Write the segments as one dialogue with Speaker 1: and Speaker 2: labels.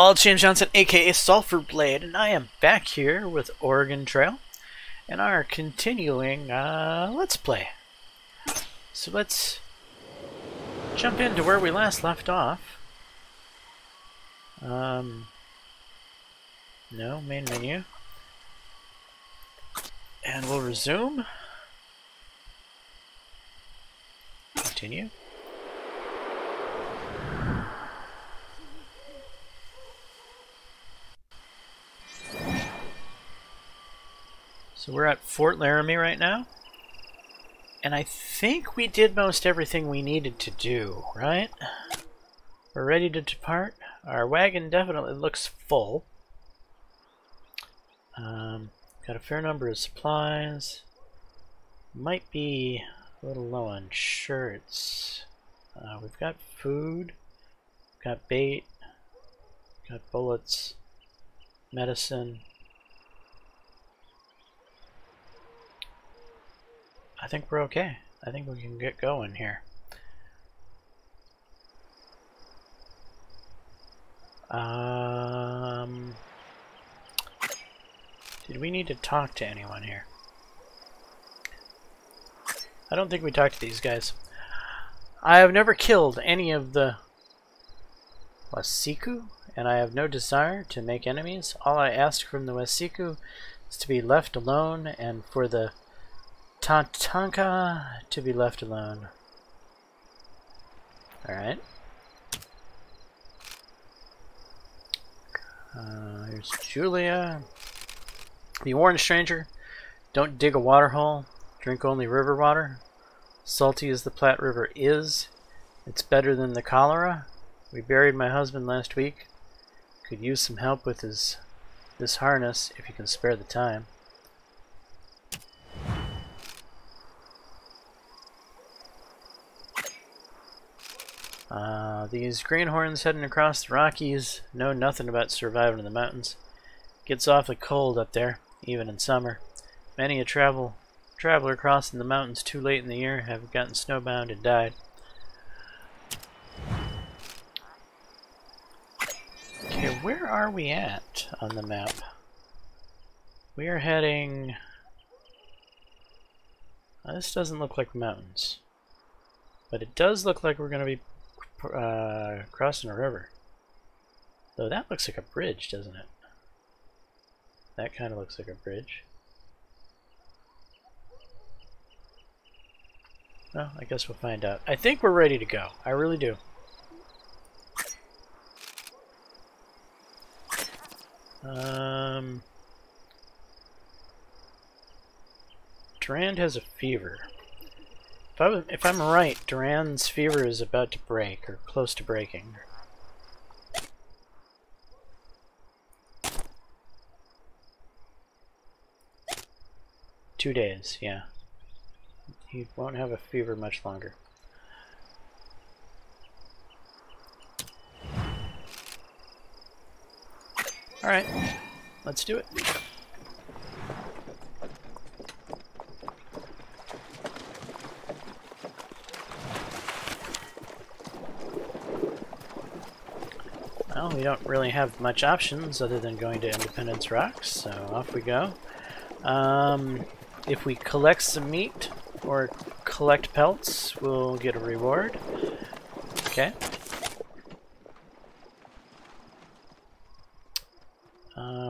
Speaker 1: all, James Johnson, aka Sulphur Blade, and I am back here with Oregon Trail and our continuing Let's Play. So let's jump into where we last left off. No, main menu. And we'll resume. Continue. So we're at Fort Laramie right now. And I think we did most everything we needed to do, right? We're ready to depart. Our wagon definitely looks full. Got a fair number of supplies. Might be a little low on shirts. We've got food. We've got bait. Got bullets. Medicine. I think we're okay. I think we can get going here. Did we need to talk to anyone here? I don't think we talked to these guys. I have never killed any of the Wasiku, and I have no desire to make enemies. All I ask from the Wasiku is to be left alone, and for the Tatanka to be left alone. Alright. Here's Julia. Be warned, stranger. Don't dig a water hole. Drink only river water. Salty as the Platte River is, it's better than the cholera. We buried my husband last week. Could use some help with this harness if you can spare the time. These greenhorns heading across the Rockies know nothing about surviving in the mountains. Gets awfully cold up there, even in summer. Many a traveler crossing the mountains too late in the year have gotten snowbound and died. Okay, where are we at on the map? We are heading... this doesn't look like mountains. But it does look like we're going to be crossing a river. Though that looks like a bridge, doesn't it? That kind of looks like a bridge. Well, I guess we'll find out. I think we're ready to go. I really do. Durand has a fever. If I'm right, Durand's fever is about to break, or close to breaking. Two days, yeah. He won't have a fever much longer. Alright, let's do it. Well, we don't really have much options other than going to Independence Rocks, so off we go. If we collect some meat or collect pelts, we'll get a reward. Okay.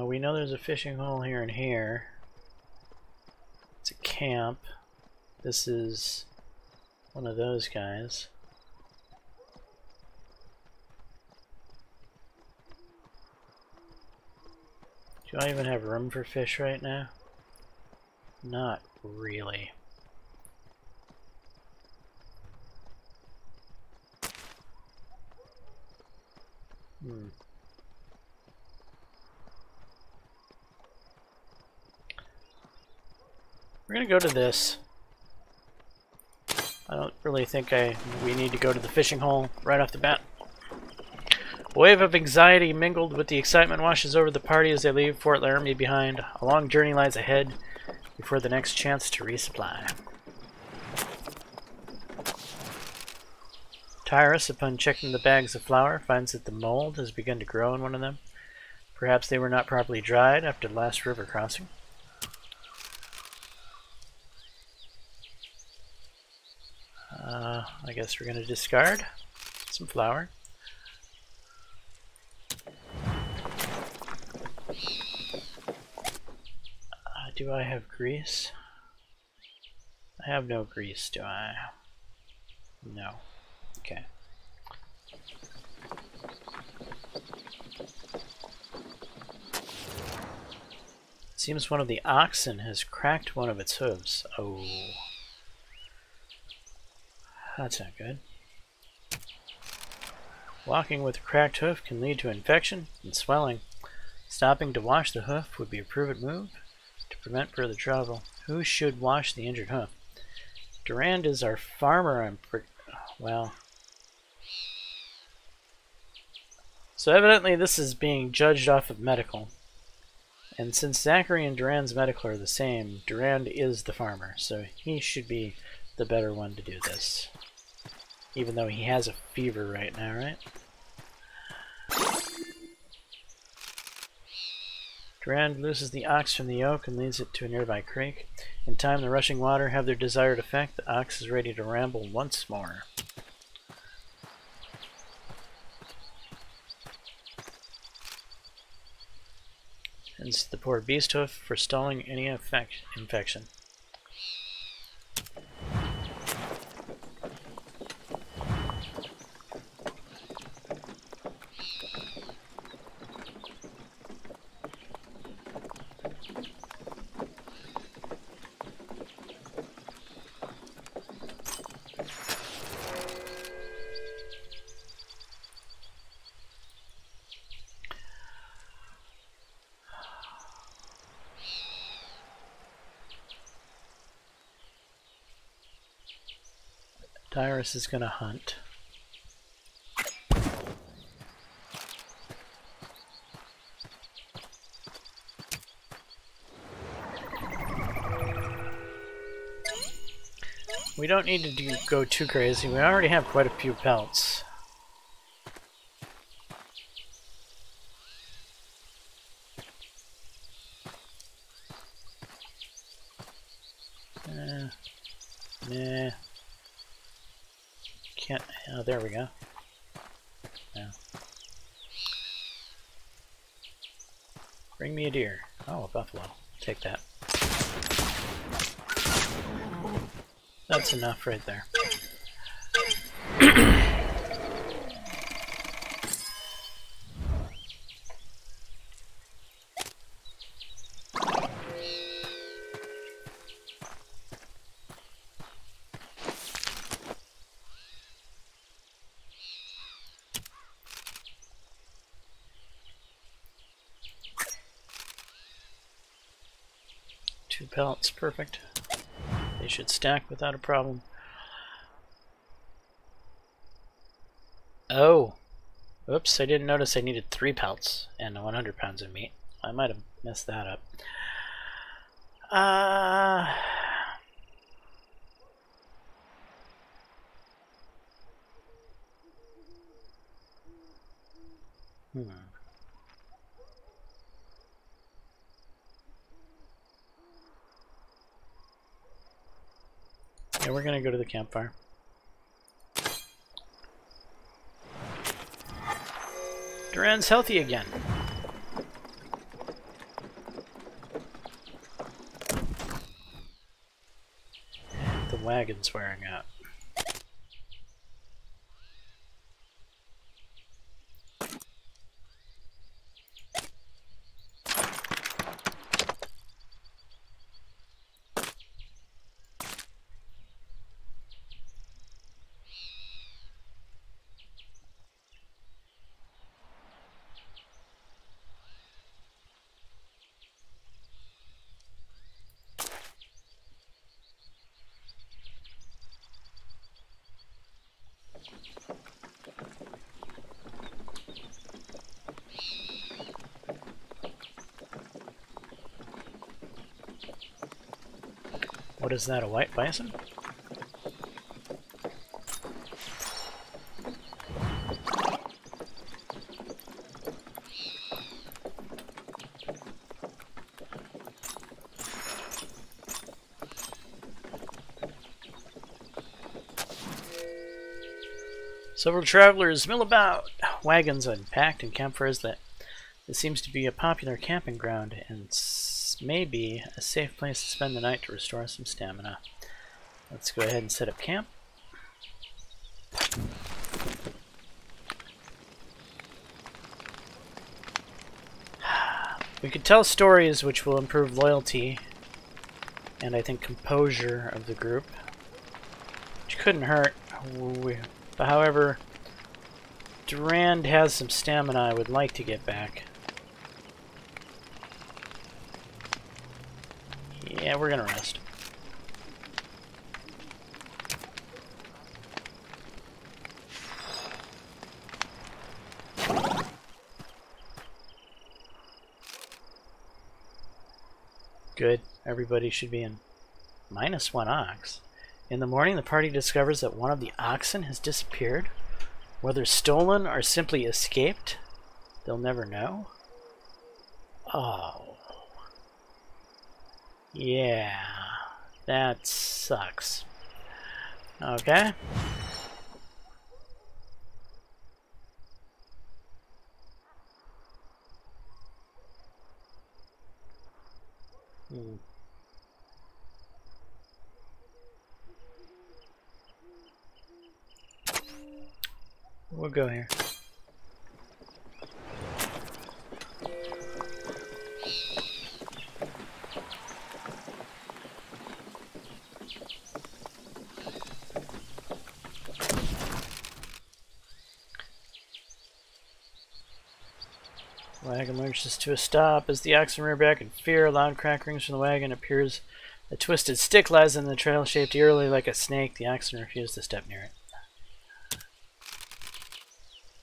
Speaker 1: We know there's a fishing hole here and here. It's a camp. This is one of those guys. Do I even have room for fish right now? Not really. We're gonna go to this. I don't really think we need to go to the fishing hole right off the bat. A wave of anxiety mingled with the excitement washes over the party as they leave Fort Laramie behind. A long journey lies ahead before the next chance to resupply. Tyrus, upon checking the bags of flour, finds that the mold has begun to grow in one of them. Perhaps they were not properly dried after the last river crossing. I guess we're going to discard some flour. Do I have grease? I have no grease, do I? No. Okay. Seems one of the oxen has cracked one of its hooves. Oh. That's not good. Walking with a cracked hoof can lead to infection and swelling. Stopping to wash the hoof would be a prudent move to prevent further travel. Who should wash the injured hoof? Durand is our farmer. Well. So evidently this is being judged off of medical. And since Zachary and Durand's medical are the same, Durand is the farmer. So he should be the better one to do this. Even though he has a fever right now, right? Durand looses the ox from the yoke and leads it to a nearby creek. In time, the rushing water have their desired effect. The ox is ready to ramble once more. Hence the poor beast hoof for stalling any infection. Dyrus is going to hunt. We don't need to go too crazy. We already have quite a few pelts. Nah. Can't. Oh, there we go. Yeah. Bring me a deer. Oh, a buffalo. Take that. That's enough right there. Two pellets, perfect. They should stack without a problem. Oh! Oops, I didn't notice I needed 3 pellets and 100 pounds of meat. I might have messed that up. Yeah, we're gonna go to the campfire. Durand's healthy again. And the wagon's wearing out. What is that, a white bison? Several travelers mill about, wagons unpacked, and campfires lit. This seems to be a popular camping ground and may be a safe place to spend the night to restore some stamina. Let's go ahead and set up camp. We could tell stories which will improve loyalty and I think composure of the group, which couldn't hurt. But however, Durand has some stamina I would like to get back. Yeah, we're gonna rest. Good. Everybody should be in -1 ox. In the morning, the party discovers that one of the oxen has disappeared. Whether stolen or simply escaped, they'll never know. Oh. Yeah. That sucks. Okay. We'll go here. The wagon lurches to a stop as the oxen rear back in fear. A loud crack rings from the wagon. Appears a twisted stick lies in the trail, shaped eerily like a snake. The oxen refuse to step near it.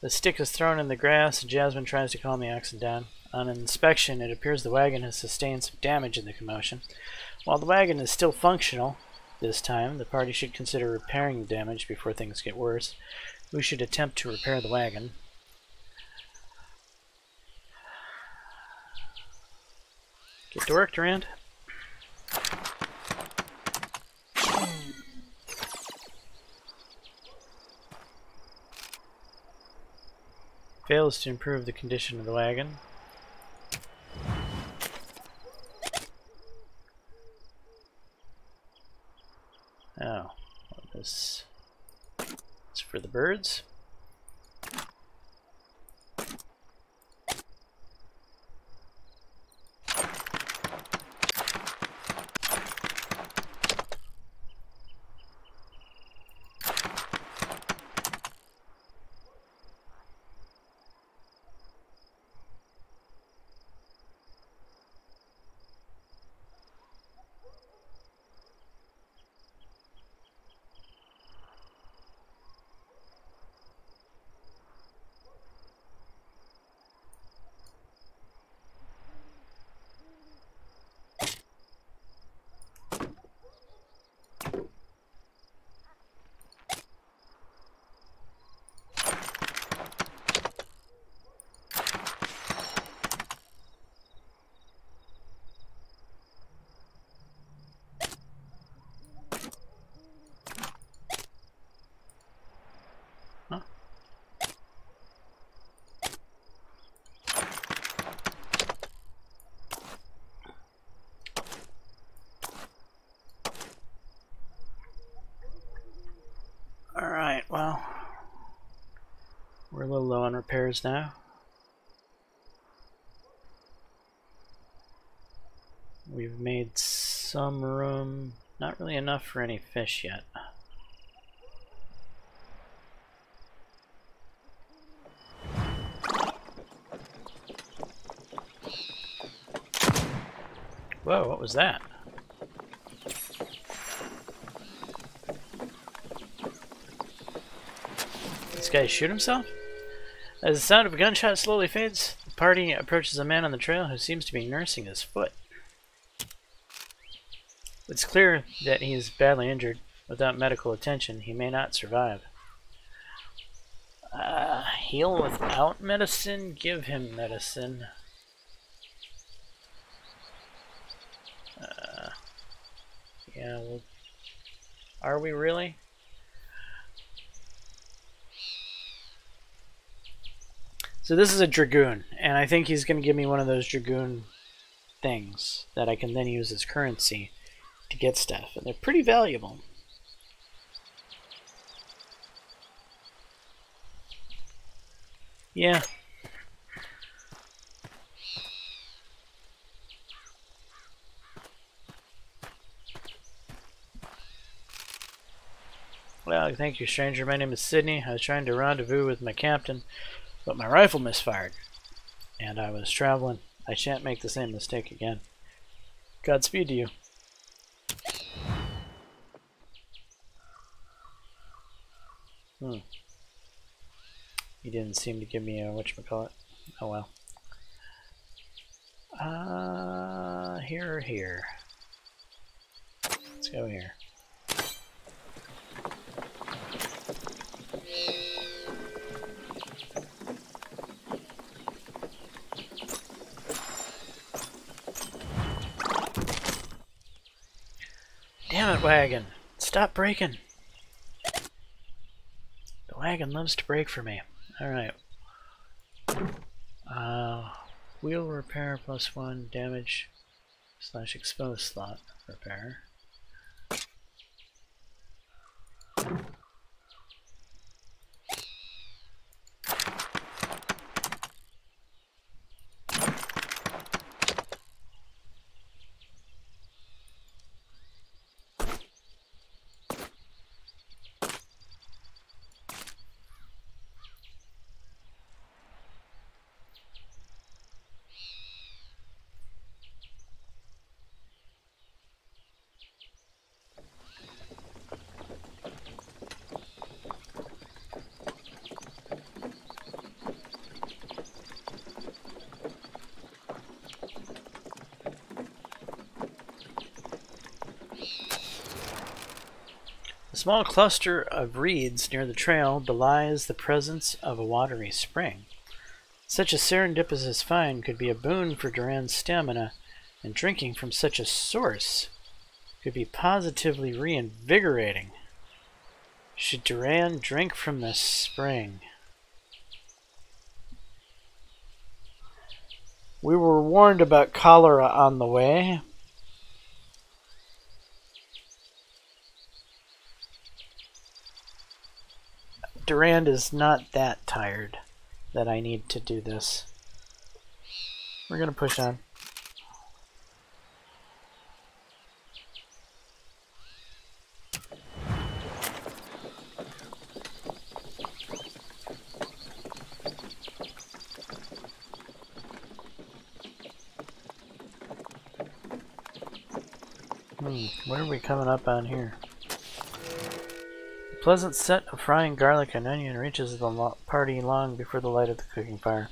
Speaker 1: The stick is thrown in the grass, and Jasmine tries to calm the oxen down. On inspection, it appears the wagon has sustained some damage in the commotion. While the wagon is still functional this time, the party should consider repairing the damage before things get worse. We should attempt to repair the wagon. Get to work, Durand. Fails to improve the condition of the wagon. Oh, this is for the birds. Alright, well, we're a little low on repairs now. We've made some room, not really enough for any fish yet. Whoa, what was that? This guy shoot himself? As the sound of a gunshot slowly fades, the party approaches a man on the trail who seems to be nursing his foot. It's clear that he is badly injured. Without medical attention, he may not survive. Heal without medicine? Give him medicine. Yeah, well, are we really? So this is a Dragoon, and I think he's going to give me one of those Dragoon things that I can then use as currency to get stuff, and they're pretty valuable. Yeah. Well, thank you, stranger. My name is Sydney. I was trying to rendezvous with my captain, but my rifle misfired, and I was traveling. I shan't make the same mistake again. Godspeed to you. He didn't seem to give me a whatchamacallit. Oh well. Here or here? Let's go here. Damn it, wagon! Stop braking! The wagon loves to brake for me. Alright. Wheel repair +1 damage / exposed slot repair. A small cluster of reeds near the trail belies the presence of a watery spring. Such a serendipitous find could be a boon for Duran's stamina, and drinking from such a source could be positively reinvigorating. Should Duran drink from this spring? We were warned about cholera on the way. Durand is not that tired that I need to do this. We're going to push on. What are we coming up on here? A pleasant set of frying garlic and onion reaches the party long before the light of the cooking fire.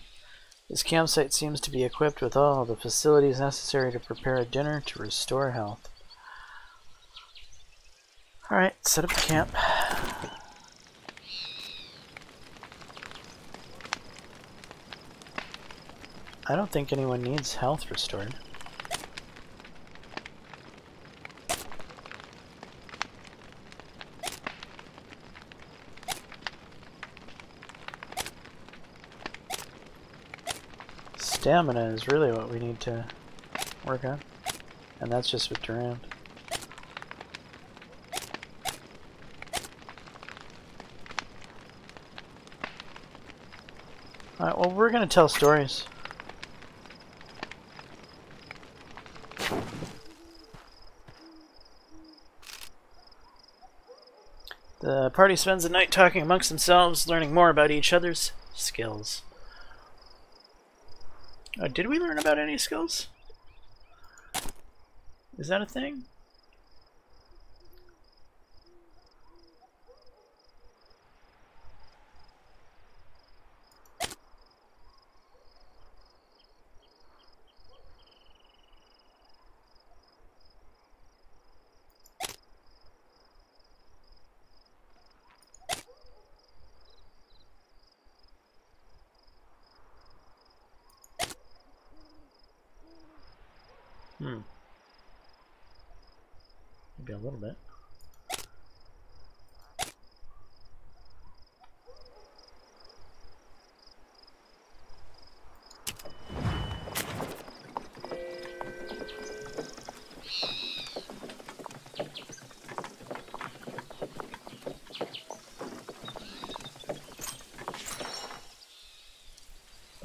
Speaker 1: This campsite seems to be equipped with all the facilities necessary to prepare a dinner to restore health. Alright, set up camp. I don't think anyone needs health restored. Stamina is really what we need to work on, and that's just with Durand. Alright, well, we're going to tell stories. The party spends the night talking amongst themselves, learning more about each other's skills. Oh, did we learn about any skills? Is that a thing? Maybe a little bit.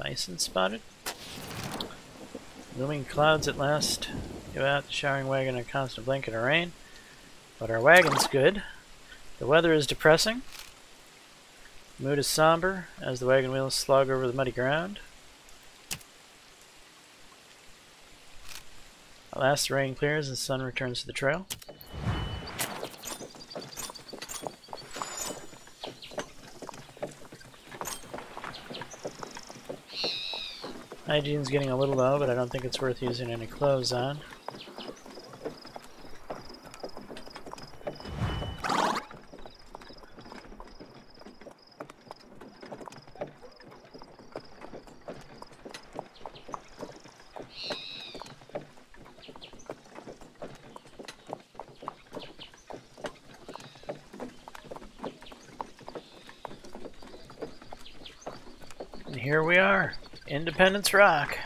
Speaker 1: Nice and spotted. Looming clouds at last. Give out the showering wagon a constant blanket of rain. But our wagon's good. The weather is depressing. The mood is somber as the wagon wheels slog over the muddy ground. At last the rain clears and the sun returns to the trail. Hygiene's getting a little low, but I don't think it's worth using any clothes on. And here we are. Independence Rock.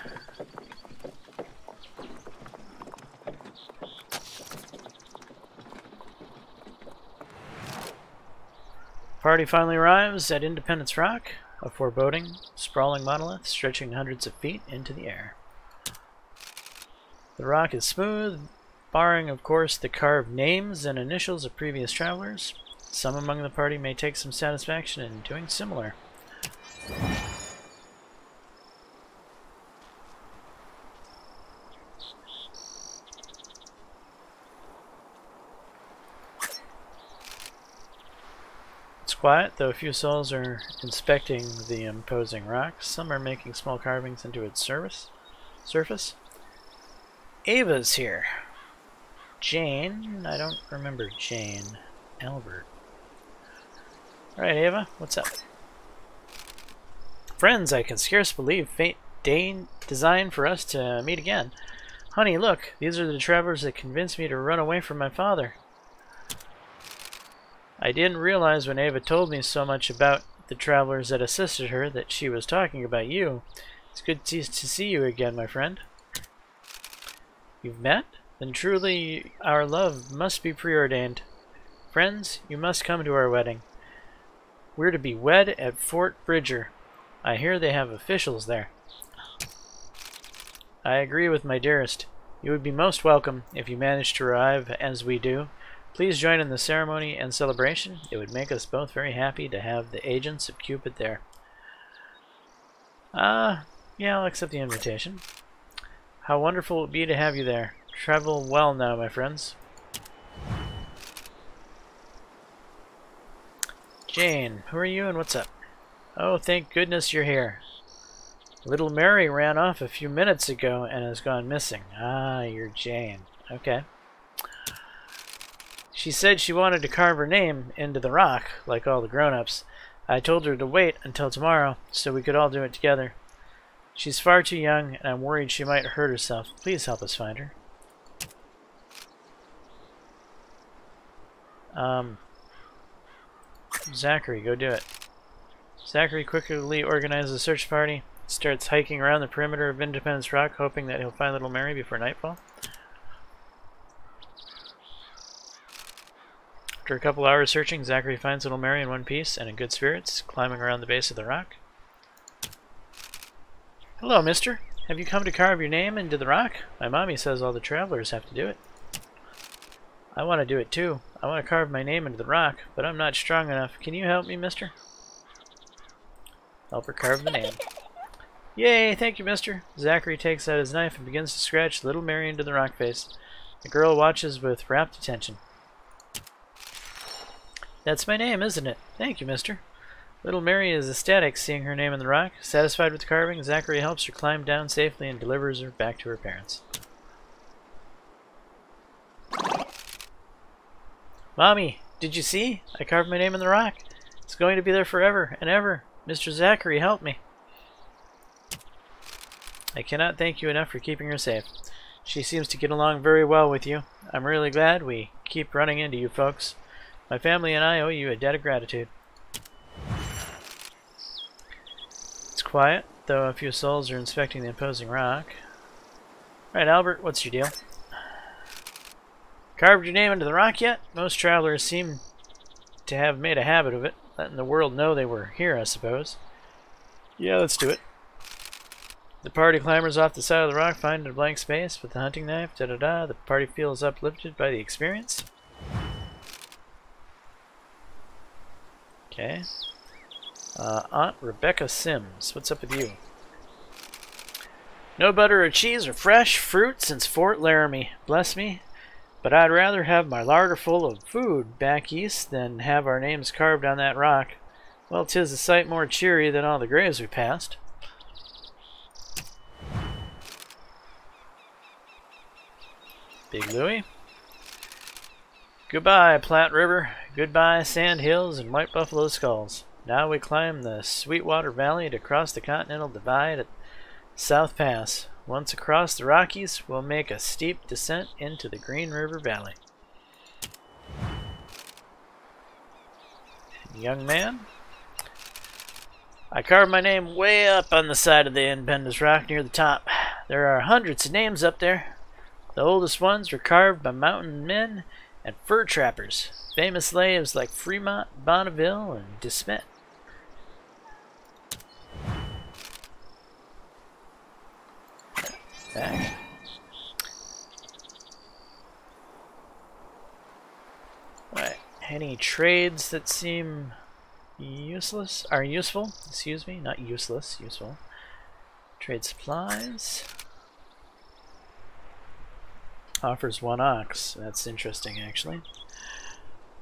Speaker 1: Party finally arrives at Independence Rock, a foreboding, sprawling monolith stretching hundreds of feet into the air. The rock is smooth, barring, of course, the carved names and initials of previous travelers. Some among the party may take some satisfaction in doing similar. Quiet, though a few souls are inspecting the imposing rock. Some are making small carvings into its surface. Ava's here. Jane? I don't remember Jane. Albert. Alright, Ava, what's up? Friends, I can scarce believe fate designed for us to meet again. Honey, look, these are the travelers that convinced me to run away from my father. I didn't realize when Ava told me so much about the travelers that assisted her that she was talking about you. It's good to see you again, my friend. You've met? Then truly our love must be preordained. Friends, you must come to our wedding. We're to be wed at Fort Bridger. I hear they have officials there. I agree with my dearest. You would be most welcome if you manage to arrive as we do. Please join in the ceremony and celebration. It would make us both very happy to have the agents of Cupid there. Yeah, I'll accept the invitation. How wonderful it would be to have you there. Travel well now, my friends. Jane, who are you and what's up? Oh, thank goodness you're here. Little Mary ran off a few minutes ago and has gone missing. Ah, you're Jane. Okay. She said she wanted to carve her name into the rock, like all the grown-ups. I told her to wait until tomorrow, so we could all do it together. She's far too young, and I'm worried she might hurt herself. Please help us find her. Zachary, go do it. Zachary quickly organizes a search party, starts hiking around the perimeter of Independence Rock, hoping that he'll find little Mary before nightfall. After a couple hours searching, Zachary finds little Mary in one piece and in good spirits, climbing around the base of the rock. Hello, mister. Have you come to carve your name into the rock? My mommy says all the travelers have to do it. I want to do it too. I want to carve my name into the rock, but I'm not strong enough. Can you help me, mister? Help her carve the name. Yay, thank you, mister. Zachary takes out his knife and begins to scratch little Mary into the rock face. The girl watches with rapt attention. That's my name, isn't it? Thank you, mister. Little Mary is ecstatic seeing her name in the rock. Satisfied with the carving, Zachary helps her climb down safely and delivers her back to her parents. Mommy, did you see? I carved my name in the rock. It's going to be there forever and ever. Mr. Zachary, help me. I cannot thank you enough for keeping her safe. She seems to get along very well with you. I'm really glad we keep running into you folks. My family and I owe you a debt of gratitude. It's quiet, though a few souls are inspecting the imposing rock. Right, Albert, what's your deal? Carved your name into the rock yet? Most travelers seem to have made a habit of it, letting the world know they were here, I suppose. Yeah, let's do it. The party clambers off the side of the rock, finding a blank space with the hunting knife. Da-da-da. The party feels uplifted by the experience. Okay. Aunt Rebecca Sims, what's up with you? No butter or cheese or fresh fruit since Fort Laramie. Bless me. But I'd rather have my larder full of food back east than have our names carved on that rock. Well, 'tis a sight more cheery than all the graves we passed. Big Louie. Goodbye, Platte River. Goodbye, Sand Hills and White Buffalo Skulls. Now we climb the Sweetwater Valley to cross the Continental Divide at South Pass. Once across the Rockies, we'll make a steep descent into the Green River Valley. Young man, I carved my name way up on the side of the Independence Rock near the top. There are hundreds of names up there. The oldest ones were carved by mountain men and fur trappers, famous slaves like Fremont, Bonneville, and De Smet. Back. Right. Any trades that seem useless are useful? Excuse me, not useless, useful. Trade supplies. Offers 1 ox. That's interesting, actually.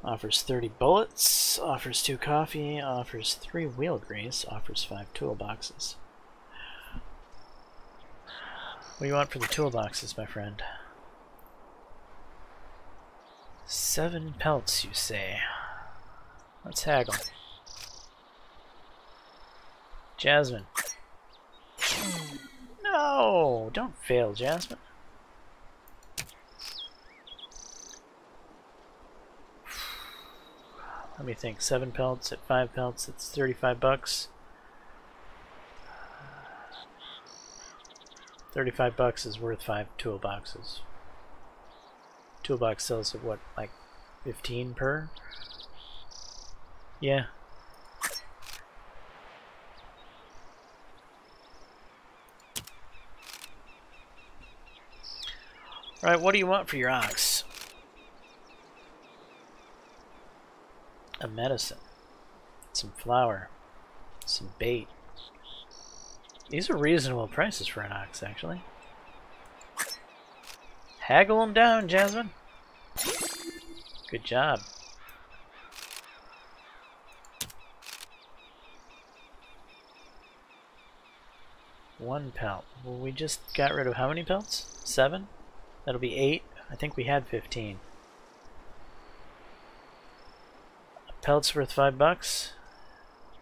Speaker 1: Offers 30 bullets. Offers 2 coffee. Offers 3 wheel grease. Offers 5 toolboxes. What do you want for the toolboxes, my friend? 7 pelts, you say? Let's haggle. Jasmine. No! Don't fail, Jasmine. Let me think. 7 pelts at 5 pelts. That's 35 bucks. 35 bucks is worth 5 toolboxes. Toolbox sells at what, like 15 per? Yeah. Alright, what do you want for your ox? A medicine, some flour, some bait. These are reasonable prices for an ox, actually. Haggle them down, Jasmine. Good job. One pelt. Well, we just got rid of how many pelts? 7? That'll be 8. I think we had 15. Pelt's worth 5 bucks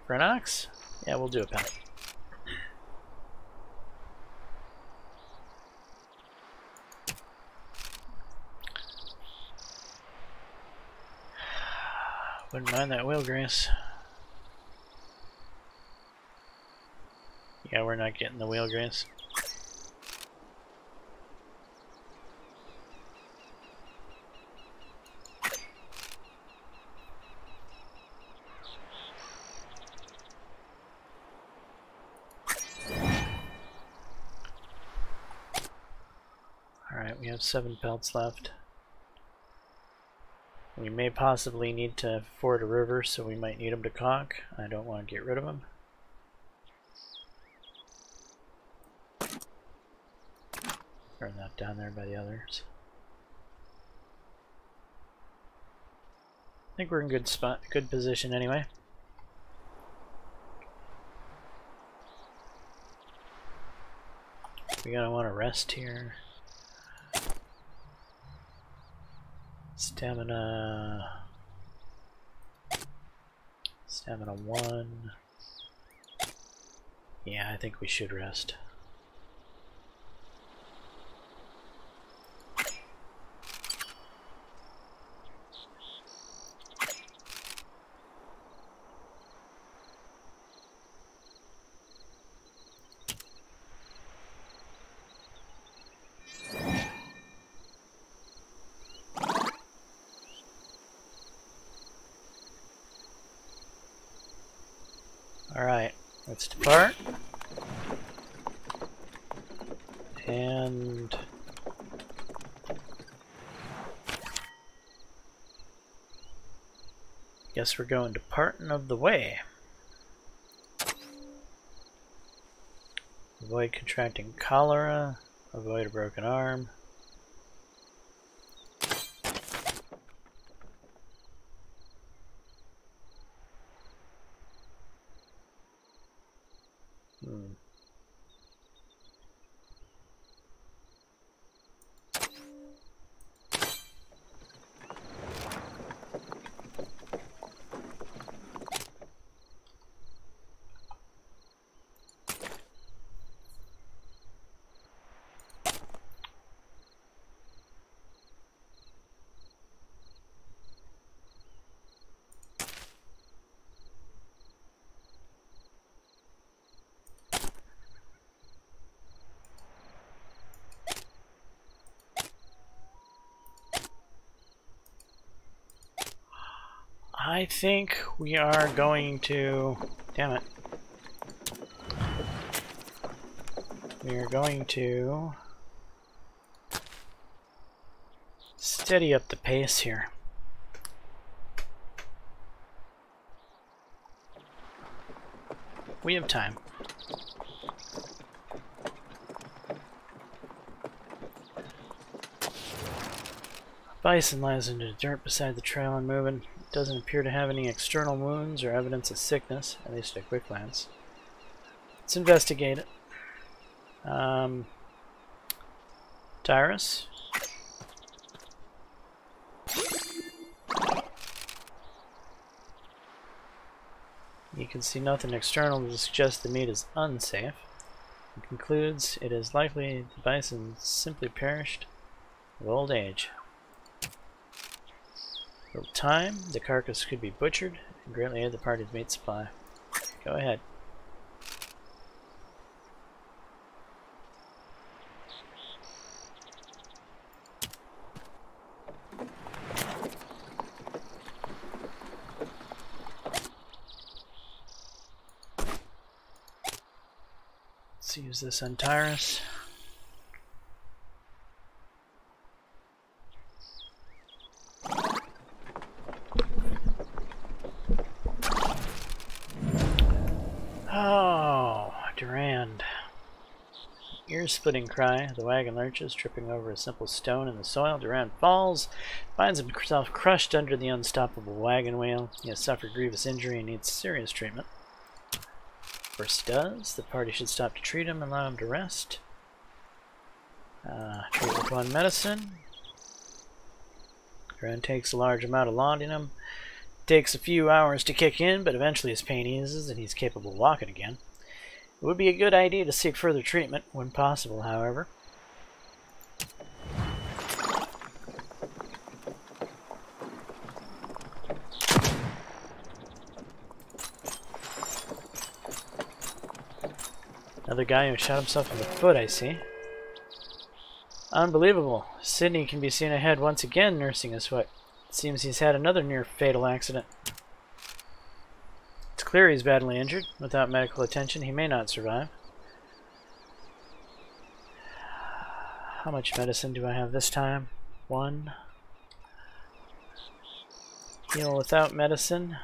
Speaker 1: for an ox? Yeah, we'll do a pelt. Wouldn't mind that wheel grease. Yeah, we're not getting the wheel grease. Alright, we have 7 pelts left. We may possibly need to ford a river, so we might need them to caulk. I don't want to get rid of them. Burn that down there by the others. I think we're in good spot, good position anyway. We're gonna want to rest here. Stamina 1. Yeah, I think we should rest. Alright, let's depart. And guess we're going to Parton of the Way. Avoid contracting cholera. Avoid a broken arm. I think we are going to... Damn it. We are going to steady up the pace here. We have time. Bison lies in the dirt beside the trail and moving. It doesn't appear to have any external wounds or evidence of sickness, at least at a quick glance. Let's investigate it. Tyrus? You can see nothing external to suggest the meat is unsafe. It concludes it is likely the bison simply perished of old age. For time, the carcass could be butchered and greatly aid the party's meat supply. Go ahead. Let's use this on Tyrus. Oh, Durand. Ear-splitting cry. The wagon lurches, tripping over a simple stone in the soil. Durand falls, finds himself crushed under the unstoppable wagon wheel. He has suffered grievous injury and needs serious treatment. First does. The party should stop to treat him and allow him to rest. Treat with one medicine. Durand takes a large amount of laudanum. Takes a few hours to kick in, but eventually his pain eases and he's capable of walking again. It would be a good idea to seek further treatment when possible, however. Another guy who shot himself in the foot, I see. Unbelievable. Sydney can be seen ahead once again nursing his foot. It seems he's had another near-fatal accident. It's clear he's badly injured. Without medical attention, he may not survive. How much medicine do I have this time? 1. Heal without medicine.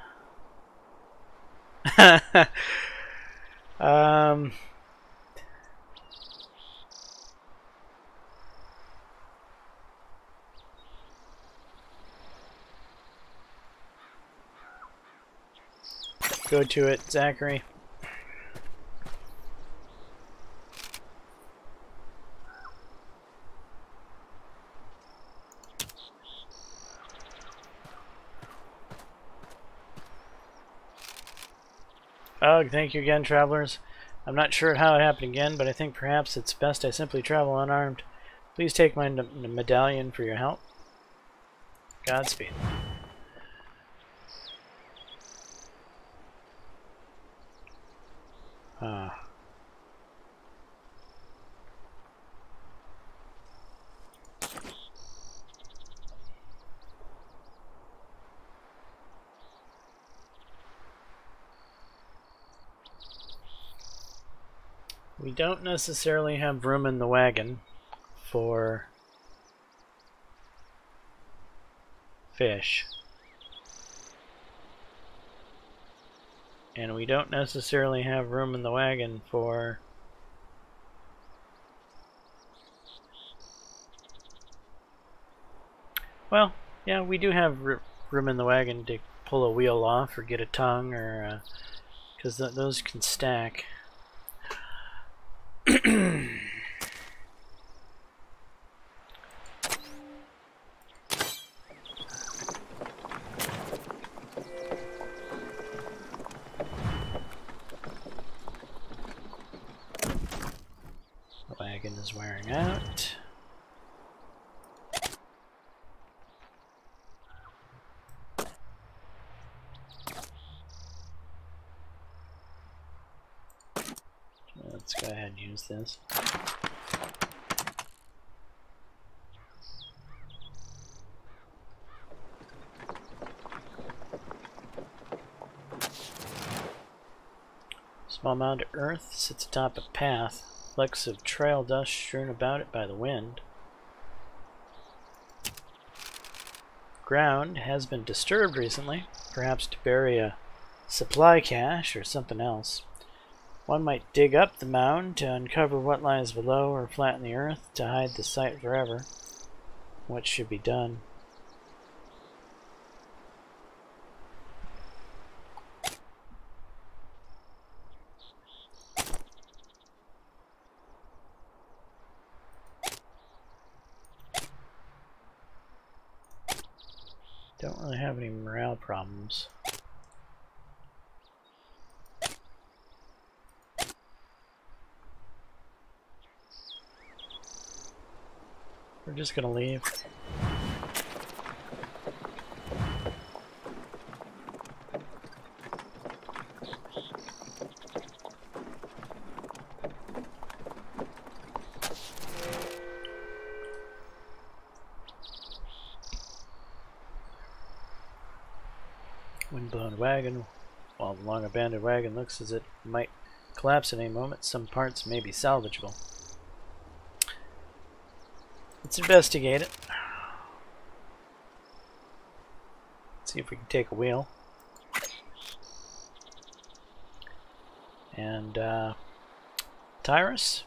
Speaker 1: Go to it, Zachary. Oh, thank you again, travelers. I'm not sure how it happened again, but I think perhaps it's best I simply travel unarmed. Please take my medallion for your help. Godspeed. We don't necessarily have room in the wagon for fish. And we don't necessarily have room in the wagon for well, yeah, we do have room in the wagon to pull a wheel off or get a tongue, or because those can stack. The wagon is wearing out. Let's go ahead and use this. Small mound of earth sits atop a path. Flecks of trail dust strewn about it by the wind. Ground has been disturbed recently, perhaps to bury a supply cache or something else. One might dig up the mound to uncover what lies below, or flatten the earth to hide the site forever. What should be done? Don't really have any morale problems. We're just gonna leave. Windblown wagon. While the long abandoned wagon looks as it might collapse at any moment, some parts may be salvageable. Let's investigate it. See if we can take a wheel. And Tyrus?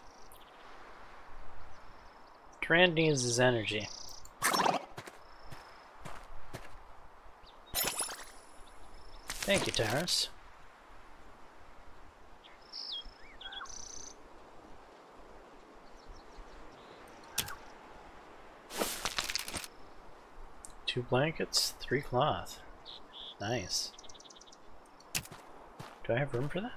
Speaker 1: Durand needs his energy. Thank you, Tyrus. Two blankets, 3 cloth. Nice. Do I have room for that?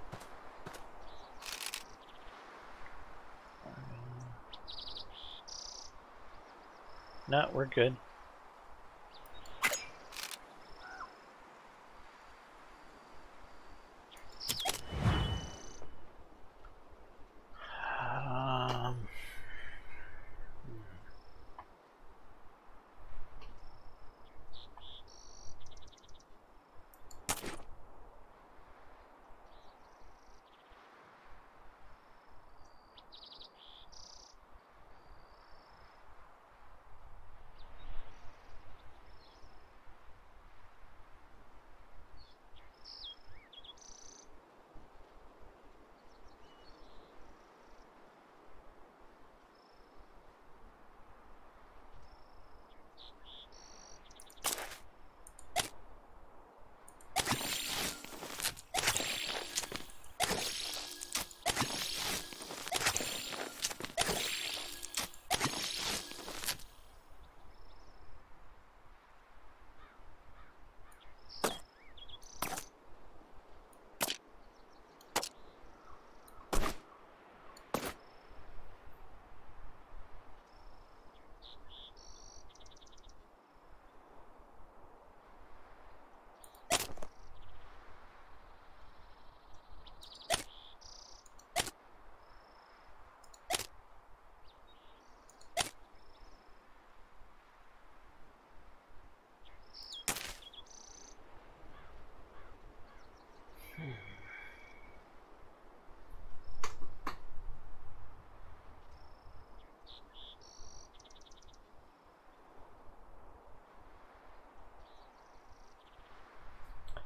Speaker 1: No, we're good.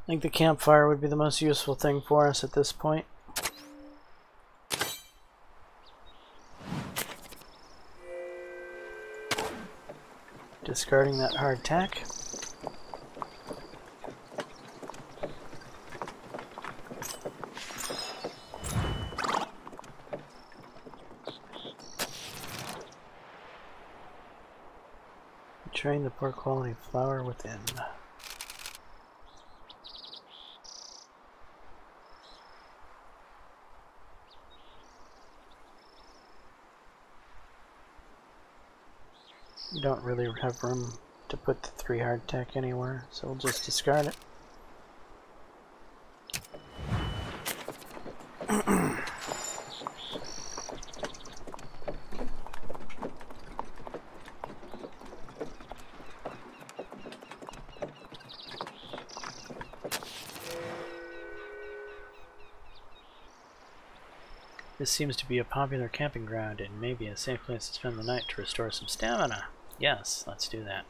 Speaker 1: I think the campfire would be the most useful thing for us at this point. Discarding that hardtack. Betraying the poor quality flour within. We don't really have room to put the 3 hardtack anywhere, so we'll just discard it. This seems to be a popular camping ground and maybe a safe place to spend the night to restore some stamina. Yes, let's do that.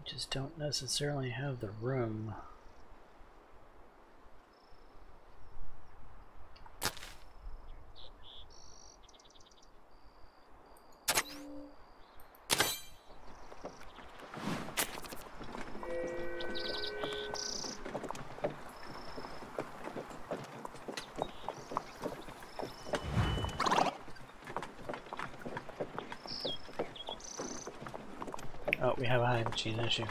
Speaker 1: Just don't necessarily have the room. Oh, we have a hygiene issue.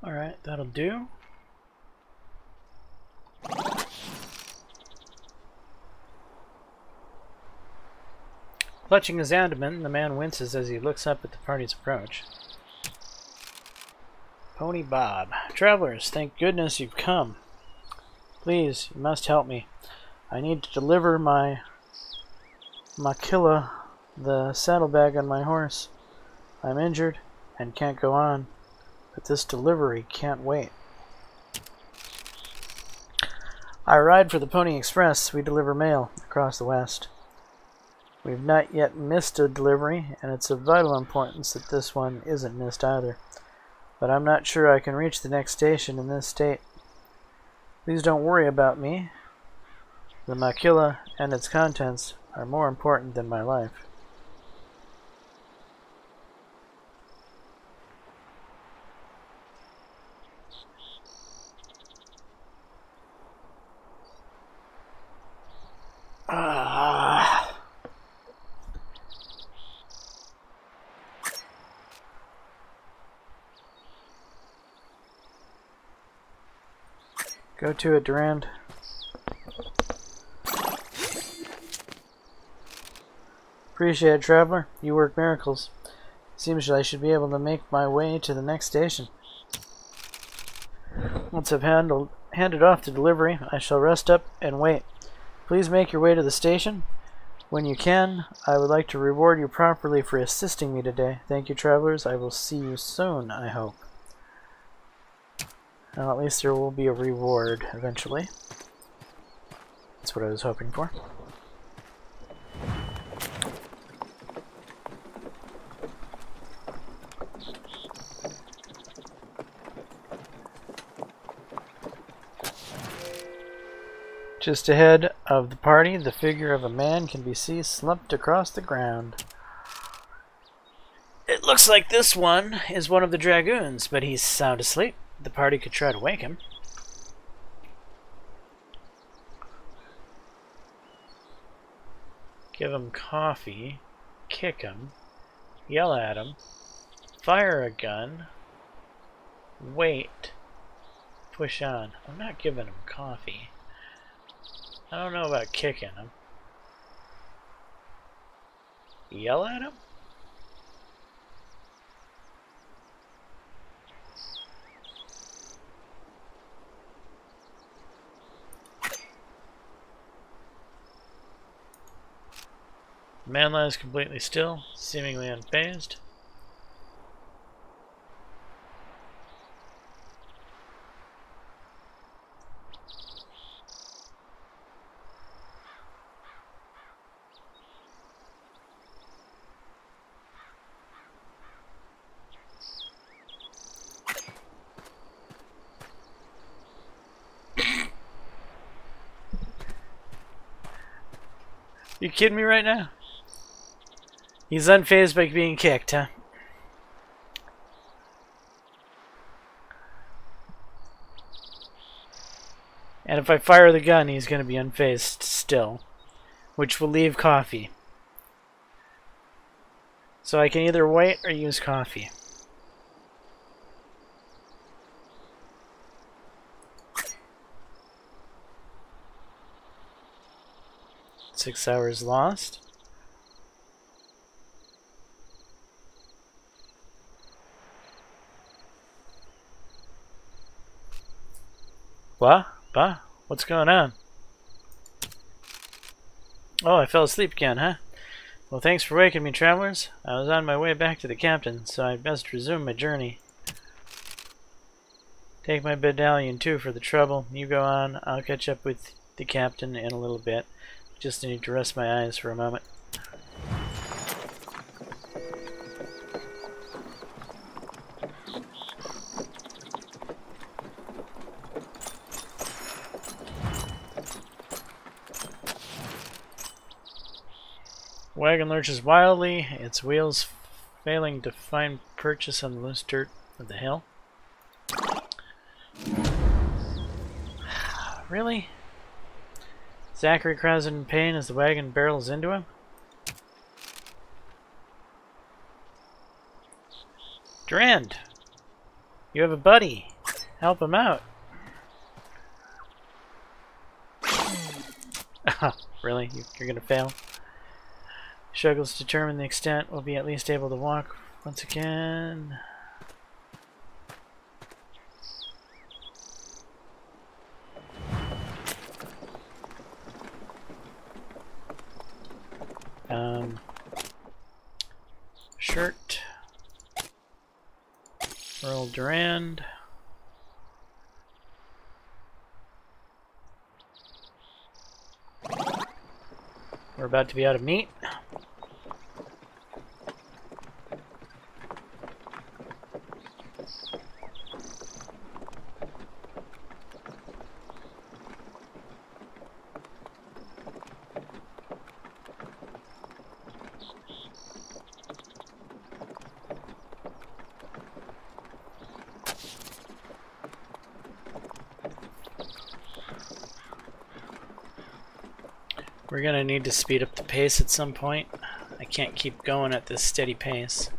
Speaker 1: Alright, that'll do. Clutching his abdomen, the man winces as he looks up at the party's approach. Pony Bob. Travelers, thank goodness you've come. Please, you must help me. I need to deliver my Makilla, the saddlebag on my horse. I'm injured and can't go on. But this delivery can't wait. I ride for the Pony Express. We deliver mail across the West. We've not yet missed a delivery, and it's of vital importance that this one isn't missed either. But I'm not sure I can reach the next station in this state. Please don't worry about me. The Makilla and its contents are more important than my life. Go to it, Durand. Appreciate it, traveler. You work miracles. Seems I should be able to make my way to the next station. Once I've handed off the delivery, I shall rest up and wait. Please make your way to the station. When you can, I would like to reward you properly for assisting me today. Thank you, travelers. I will see you soon, I hope. Well, at least there will be a reward eventually. That's what I was hoping for. Just ahead of the party, the figure of a man can be seen slumped across the ground. It looks like this one is one of the dragoons, but he's sound asleep. The party could try to wake him. Give him coffee, kick him, yell at him, fire a gun, wait, push on. I'm not giving him coffee. I don't know about kicking him. Yell at him? The man lies completely still, seemingly unfazed. You kidding me right now? He's unfazed by being kicked, huh? And if I fire the gun, he's going to be unfazed still, which will leave coffee. So I can either wait or use coffee. Six hours lost. What? What's going on? Oh, I fell asleep again, huh? Well, thanks for waking me, travelers. I was on my way back to the captain, so I'd best resume my journey. Take my medallion, too, for the trouble. You go on. I'll catch up with the captain in a little bit. Just need to rest my eyes for a moment. Wagon lurches wildly, its wheels failing to find purchase on the loose dirt of the hill. Really? Zachary cries in pain as the wagon barrels into him. Durand, you have a buddy. Help him out. Really? You're gonna fail? Struggles to determine the extent. Will be at least able to walk once again. Shirt. Earl Durand. We're about to be out of meat. We're gonna need to speed up the pace at some point. I can't keep going at this steady pace.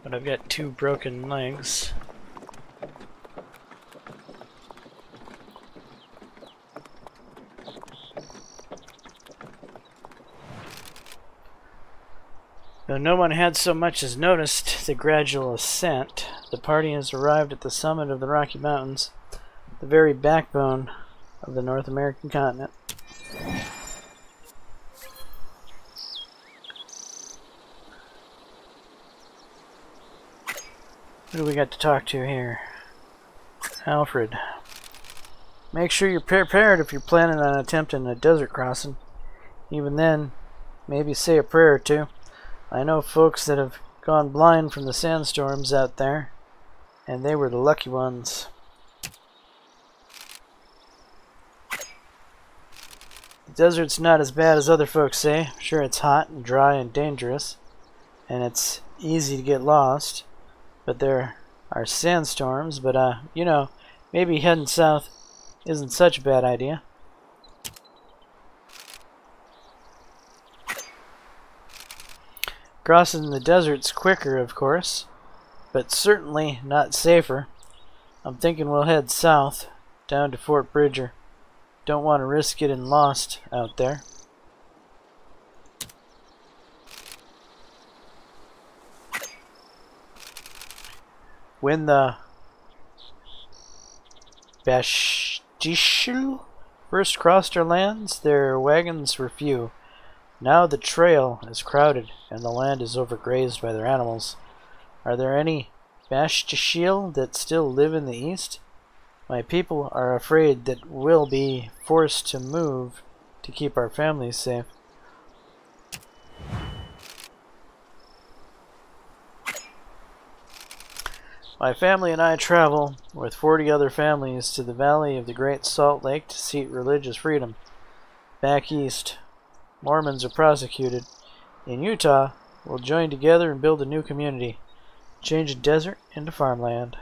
Speaker 1: But I've got 2 broken legs. Though no one had so much as noticed the gradual ascent, the party has arrived at the summit of the Rocky Mountains, the very backbone of the North American continent. Who do we got to talk to here? Alfred. Make sure you're prepared if you're planning on attempting a desert crossing. Even then, maybe say a prayer or two. I know folks that have gone blind from the sandstorms out there, and they were the lucky ones. The desert's not as bad as other folks say. Sure, it's hot and dry and dangerous, and it's easy to get lost. But there are sandstorms, but you know, maybe heading south isn't such a bad idea. Crossing the desert's quicker, of course, but certainly not safer. I'm thinking we'll head south, down to Fort Bridger. Don't want to risk getting lost out there. When the Bashtishu first crossed our lands, their wagons were few. Now the trail is crowded, and the land is overgrazed by their animals. Are there any Bashtishu that still live in the east? My people are afraid that we'll be forced to move to keep our families safe. My family and I travel with 40 other families to the valley of the Great Salt Lake to seek religious freedom. Back east, Mormons are prosecuted. In Utah, we'll join together and build a new community, change a desert into farmland.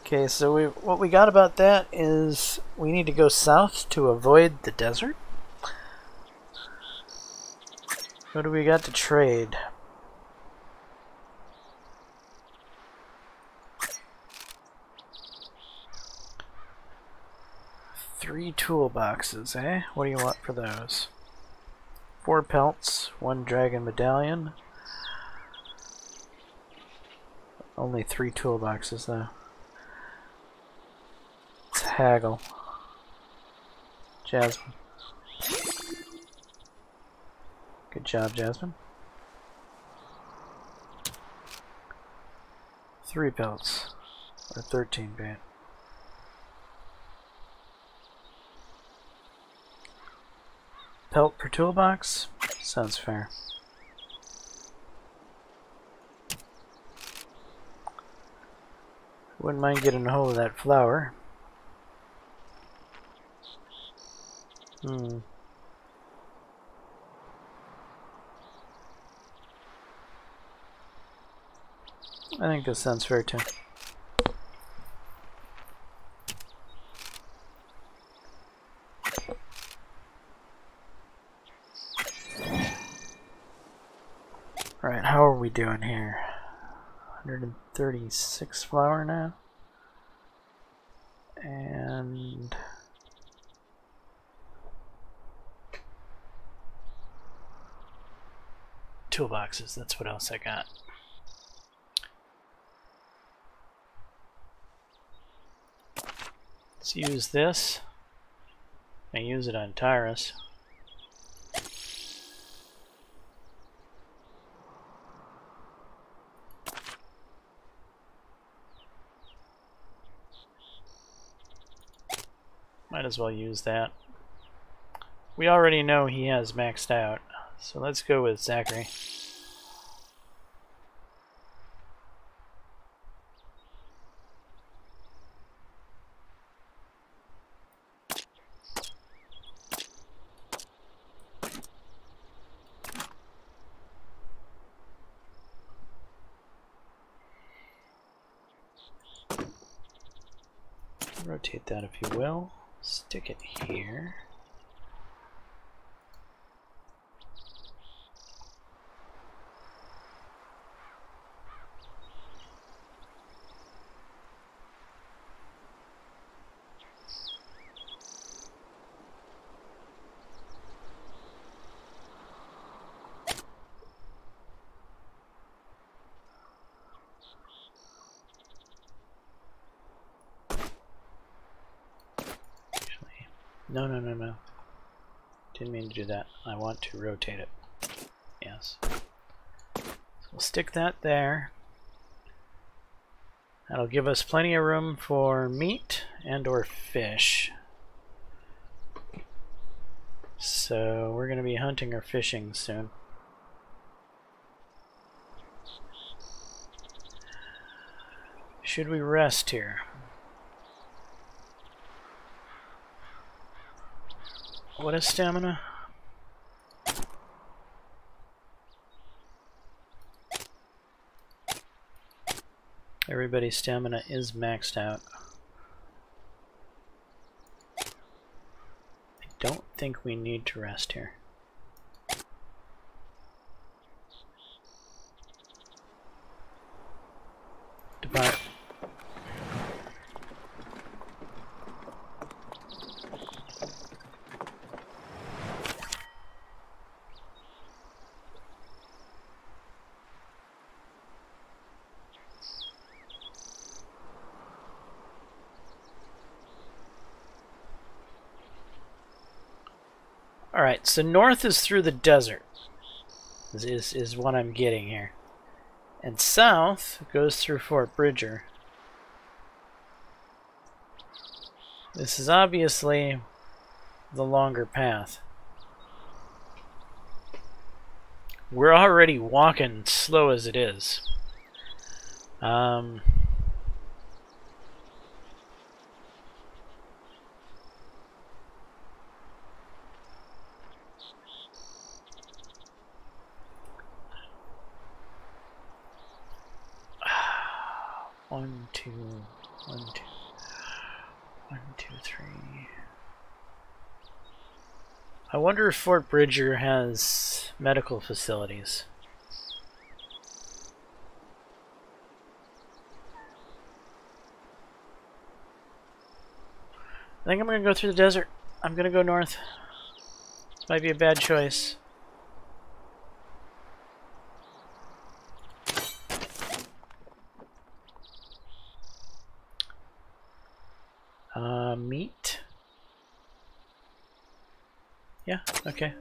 Speaker 1: Okay, so what we got about that is we need to go south to avoid the desert. What do we got to trade? Three toolboxes, eh? What do you want for those? 4 pelts, 1 dragon medallion. Only 3 toolboxes though. Let's haggle. Jasmine. Good job, Jasmine. 3 pelts. Or 13 bait. Pelt per toolbox? Sounds fair. Wouldn't mind getting a hold of that flower. I think this sounds fair too. Alright, how are we doing here? 136 flour now. And toolboxes, that's what else I got. Let's use this. I use it on Tyrus. Might as well use that. We already know he has maxed out, so let's go with Zachary. Rotate that if you will. Stick it here. No, no, no, no. Didn't mean to do that. I want to rotate it. Yes. So we'll stick that there. That'll give us plenty of room for meat and or fish. So we're going to be hunting or fishing soon. Should we rest here? What is stamina? Everybody's stamina is maxed out. I don't think we need to rest here. Depart. Alright, so north is through the desert, is what I'm getting here. And south goes through Fort Bridger. This is obviously the longer path. We're already walking slow as it is. 1, 2, 1, 2, 1, 2, 3. I wonder if Fort Bridger has medical facilities. I think I'm going to go through the desert. I'm going to go north. This might be a bad choice. Meat? Yeah, okay.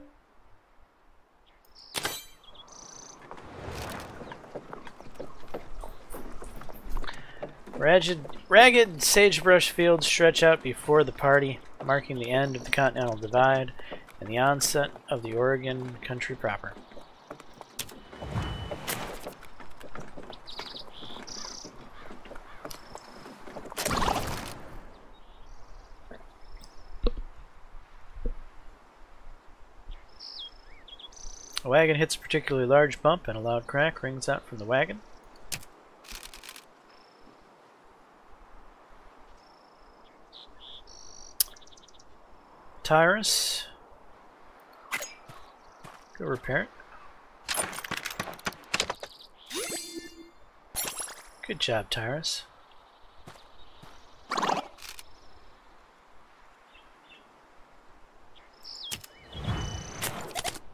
Speaker 1: Ragged sagebrush fields stretch out before the party, marking the end of the Continental Divide and the onset of the Oregon country proper. A wagon hits a particularly large bump and a loud crack rings out from the wagon. Tyrus, go repair it. Good job, Tyrus.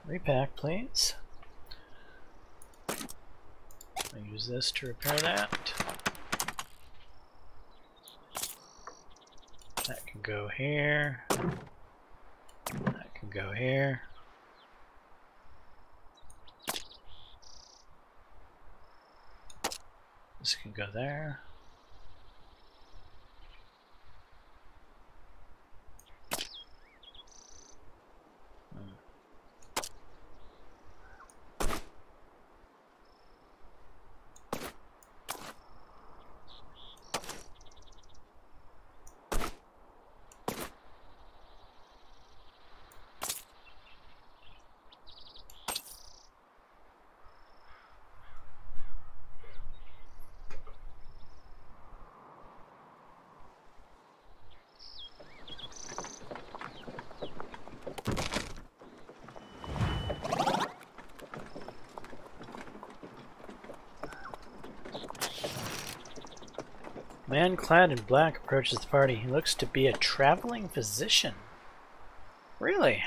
Speaker 1: Repack, please. I'll use this to repair that. That can go here. That can go here. This can go there. Man clad in black approaches the party. He looks to be a traveling physician. Really?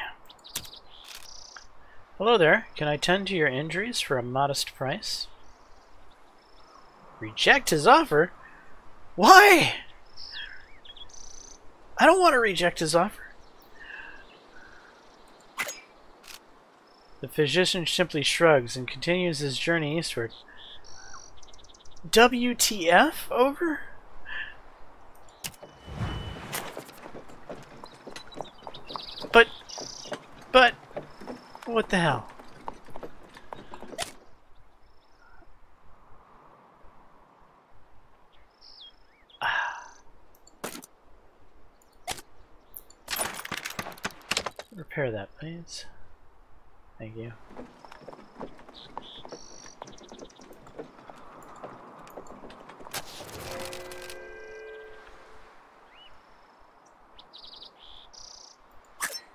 Speaker 1: Hello there. Can I tend to your injuries for a modest price? Reject his offer? Why? I don't want to reject his offer. The physician simply shrugs and continues his journey eastward. WTF? Over? But, what the hell? Repair that, please. Thank you.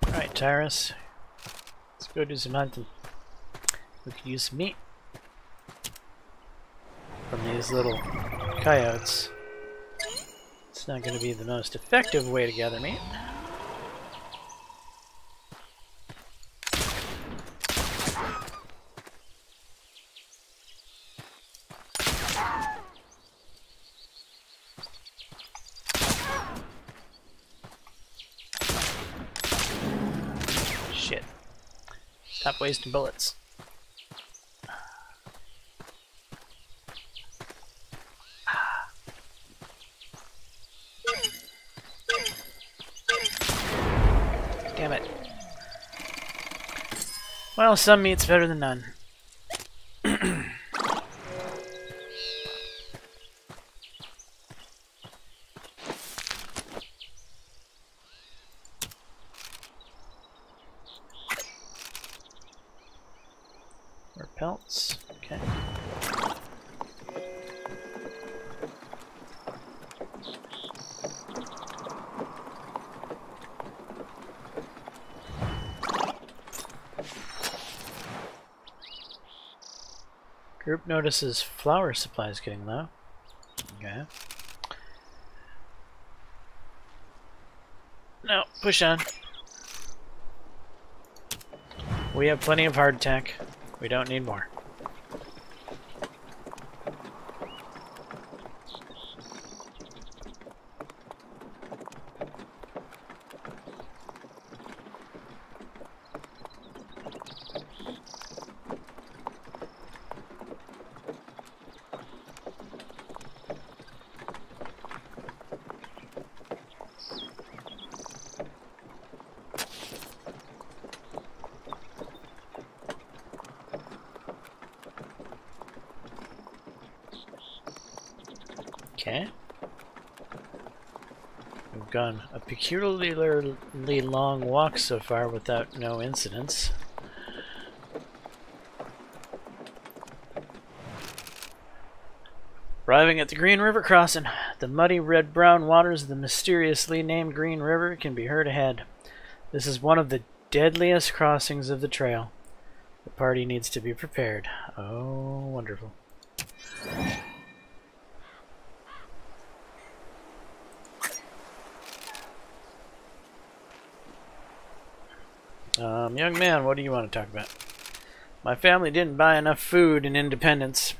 Speaker 1: Alright, Tyrus. Let's go do some hunting. We could use some meat from these little coyotes. It's not going to be the most effective way to gather meat. Shit. Stop wasting bullets. Damn it. Well, some meat's better than none. More pelts. Okay. Group notices flower supplies getting low. Okay. No, push on. We have plenty of hardtack. We don't need more. Okay. We've gone a peculiarly long walk so far without no incidents. Arriving at the Green River crossing, the muddy red-brown waters of the mysteriously named Green River can be heard ahead. This is one of the deadliest crossings of the trail. The party needs to be prepared. Oh, wonderful. Young man, what do you want to talk about? My family didn't buy enough food in Independence.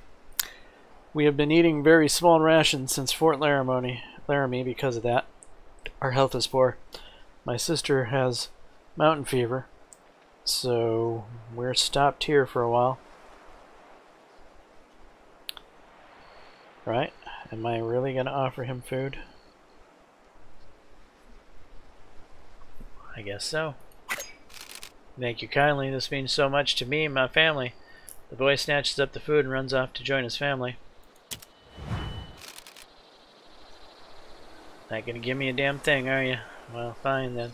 Speaker 1: We have been eating very small rations since Fort Laramie because of that. Our health is poor. My sister has mountain fever, so we're stopped here for a while. Right? Am I really going to offer him food? I guess so. Thank you kindly. This means so much to me and my family. The boy snatches up the food and runs off to join his family. Not gonna give me a damn thing, are you? Well, fine then.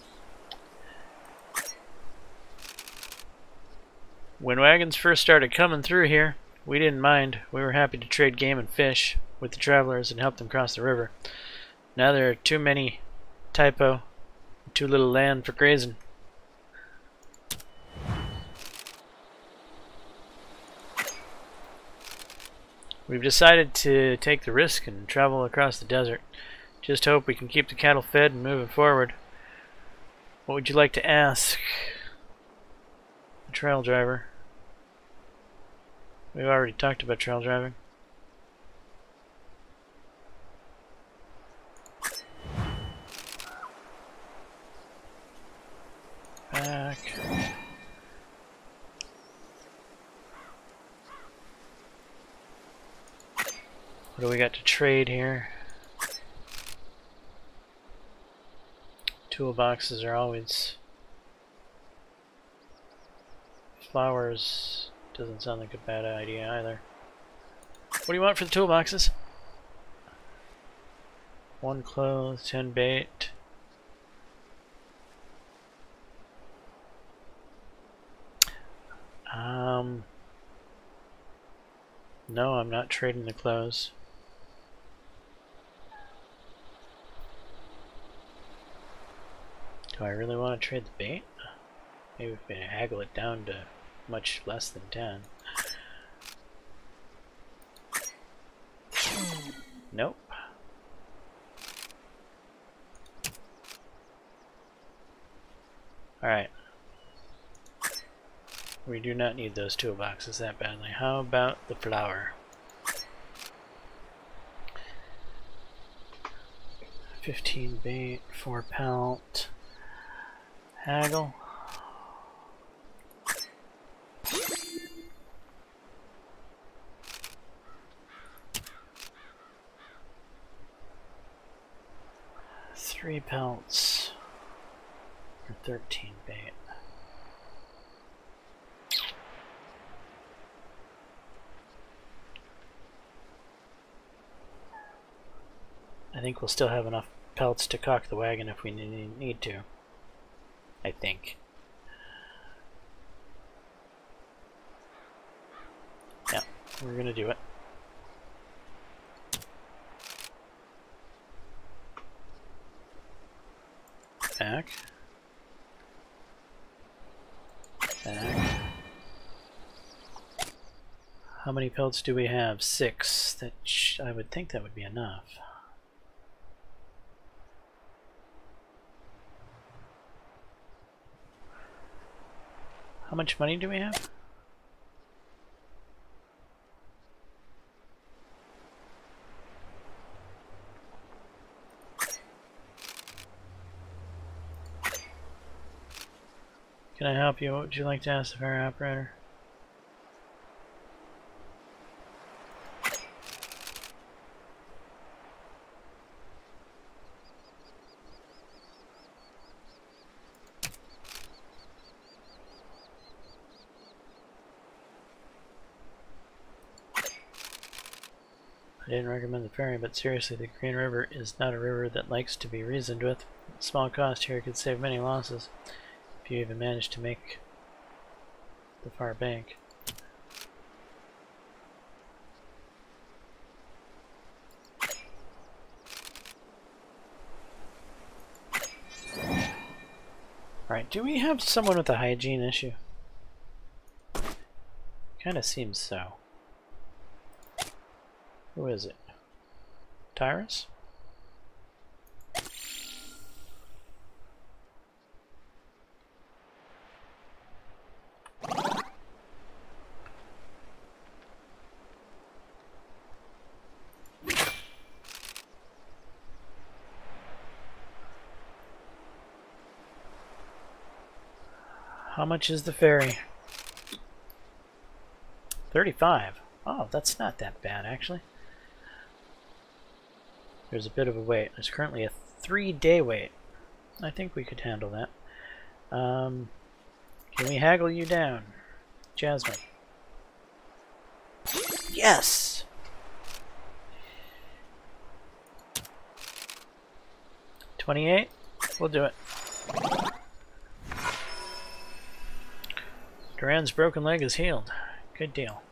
Speaker 1: When wagons first started coming through here, we didn't mind. We were happy to trade game and fish with the travelers and help them cross the river. Now there are too many typo, too little land for grazing. We've decided to take the risk and travel across the desert. Just hope we can keep the cattle fed and moving forward. What would you like to ask? The trail driver. We've already talked about trail driving. Back. What do we got to trade here? Toolboxes are always... Flowers doesn't sound like a bad idea either. What do you want for the toolboxes? 1 clothes, 10 bait. No, I'm not trading the clothes. Do I really want to trade the bait? Maybe if we haggle it down to much less than 10. Nope. Alright. We do not need those toolboxes that badly. How about the flour? 15 bait, 4 pelt. Haggle. Three pelts for 13 bait. I think we'll still have enough pelts to cock the wagon if we need to. I think. Yeah, we're gonna do it. Back. Back. How many pelts do we have? 6. That I would think that would be enough. How much money do we have? Can I help you? What would you like to ask the ferry operator? I didn't recommend the ferry, but seriously, the Green River is not a river that likes to be reasoned with. A small cost here could save many losses, if you even manage to make the far bank. Alright, do we have someone with a hygiene issue? Kinda seems so. Who is it? Tyrus? How much is the ferry? 35. Oh, that's not that bad, actually. There's a bit of a wait. There's currently a 3-day wait. I think we could handle that. Can we haggle you down? Jasmine. Yes! $28? We'll do it. Duran's broken leg is healed. Good deal.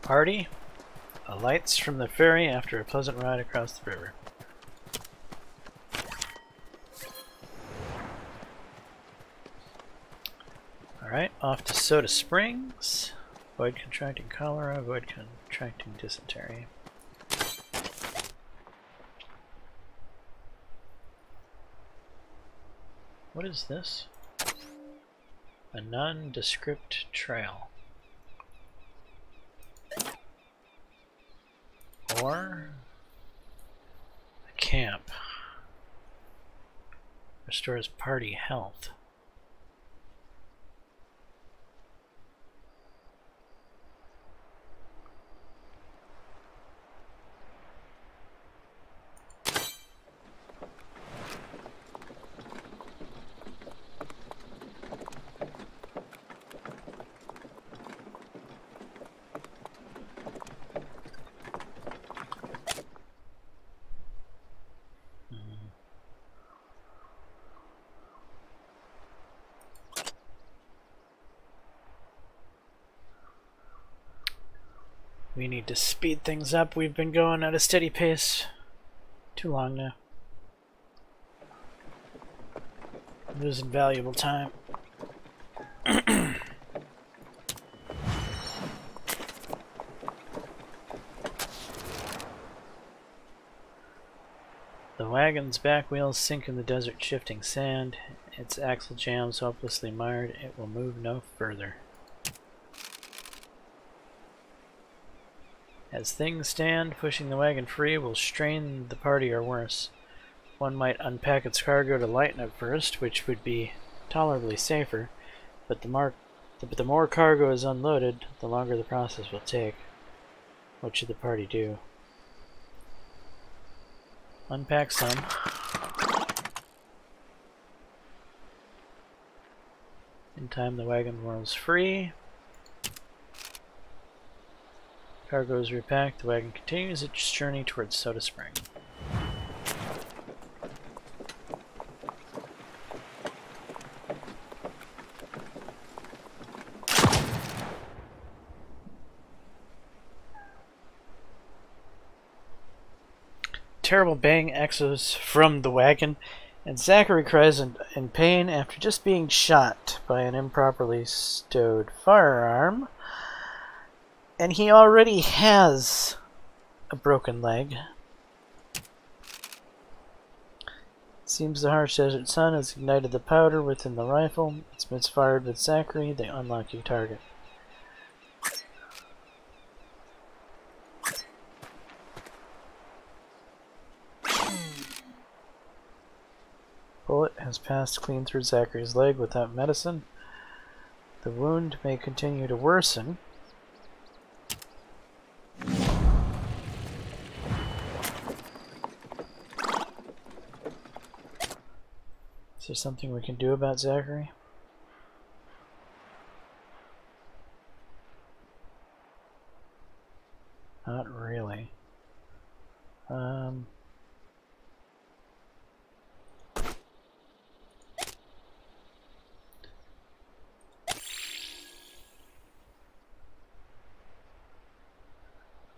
Speaker 1: Party alights from the ferry after a pleasant ride across the river. Alright, off to Soda Springs. Avoid contracting cholera, avoid Contracting dysentery. What is this? A nondescript trail. Or a camp. Restores party health. We need to speed things up. We've been going at a steady pace too long now. Losing valuable time. The wagon's back wheels sink in the desert shifting sand. Its axle jams hopelessly mired. It will move no further. As things stand, pushing the wagon free will strain the party or worse. One might unpack its cargo to lighten it first, which would be tolerably safer, but the more cargo is unloaded, the longer the process will take. What should the party do? Unpack some. In time, the wagon whirls free. Cargo is repacked. The wagon continues its journey towards Soda Spring. Terrible bang echoes from the wagon, and Zachary cries in pain after just being shot by an improperly stowed firearm. And he already has a broken leg. It seems the harsh desert sun has ignited the powder within the rifle. It's misfired with Zachary, the unlucky target. Bullet has passed clean through Zachary's leg without medicine. The wound may continue to worsen. Is there something we can do about Zachary? Not really.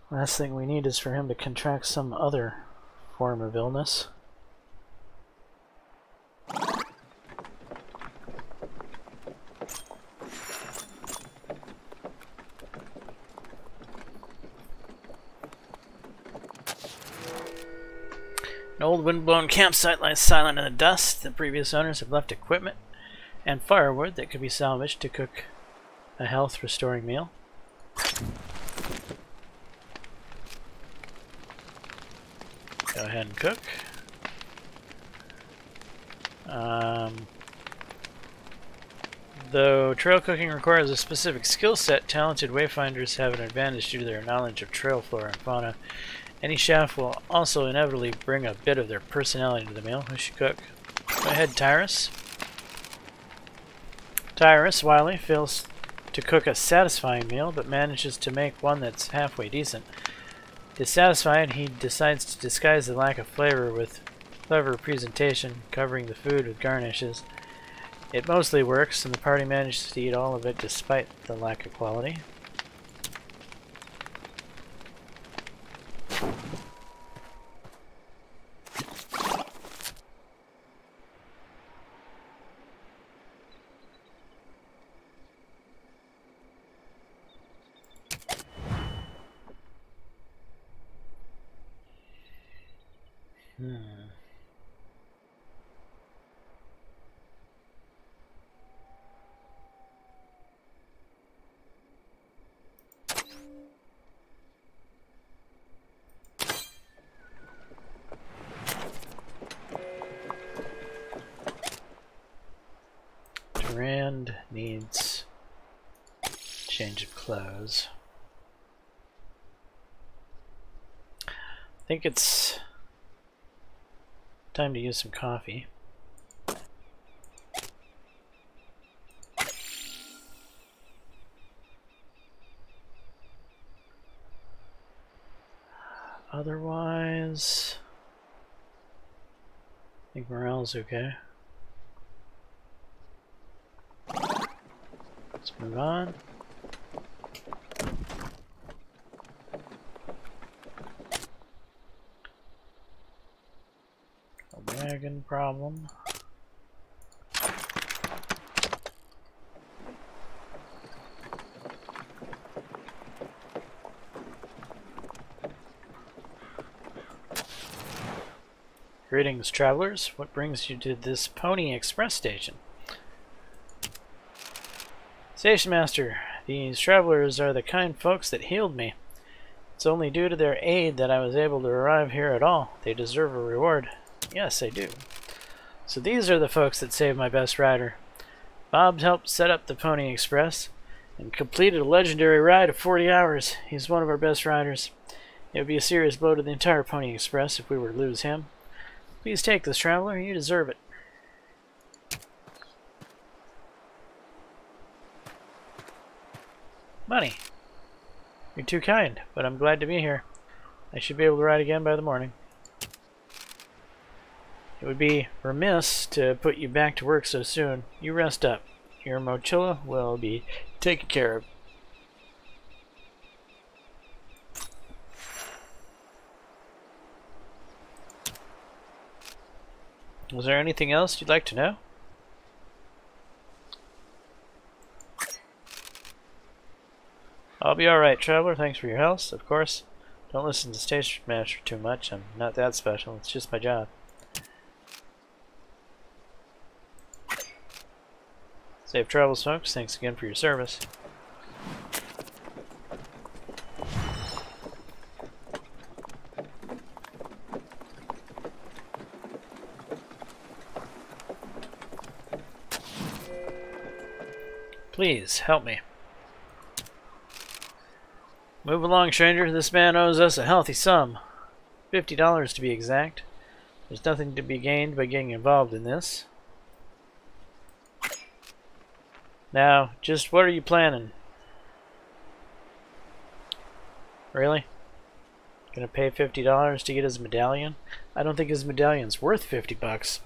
Speaker 1: Last thing we need is for him to contract some other form of illness. An old windblown campsite lies silent in the dust. The previous owners have left equipment and firewood that could be salvaged to cook a health-restoring meal. Go ahead and cook. Though trail cooking requires a specific skill set, talented wayfinders have an advantage due to their knowledge of trail flora and fauna. Any chef will also inevitably bring a bit of their personality to the meal. Who should cook? Go ahead, Tyrus. Tyrus, Wiley, fails to cook a satisfying meal, but manages to make one that's halfway decent. Dissatisfied, he decides to disguise the lack of flavor with clever presentation, covering the food with garnishes. It mostly works, and the party manages to eat all of it despite the lack of quality. Hmm. Durand needs change of clothes. I think it's time to use some coffee. Otherwise, I think morale's okay. Let's move on. A wagon problem. Greetings, travelers. What brings you to this Pony Express station? Station Master, these travelers are the kind folks that healed me. It's only due to their aid that I was able to arrive here at all. They deserve a reward. Yes, they do. So these are the folks that saved my best rider. Bob helped set up the Pony Express and completed a legendary ride of 40 hours. He's one of our best riders. It would be a serious blow to the entire Pony Express if we were to lose him. Please take this, traveler. You deserve it. Money. You're too kind, but I'm glad to be here. I should be able to ride again by the morning. It would be remiss to put you back to work so soon. You rest up. Your mochila will be taken care of. Was there anything else you'd like to know? I'll be alright, traveler. Thanks for your help. Of course, don't listen to Station Master too much. I'm not that special. It's just my job. Safe travels, folks. Thanks again for your service. Please, help me. Move along, stranger. This man owes us a healthy sum. $50 to be exact. There's nothing to be gained by getting involved in this. Now, just what are you planning? Really? Gonna pay $50 to get his medallion? I don't think his medallion's worth 50 bucks.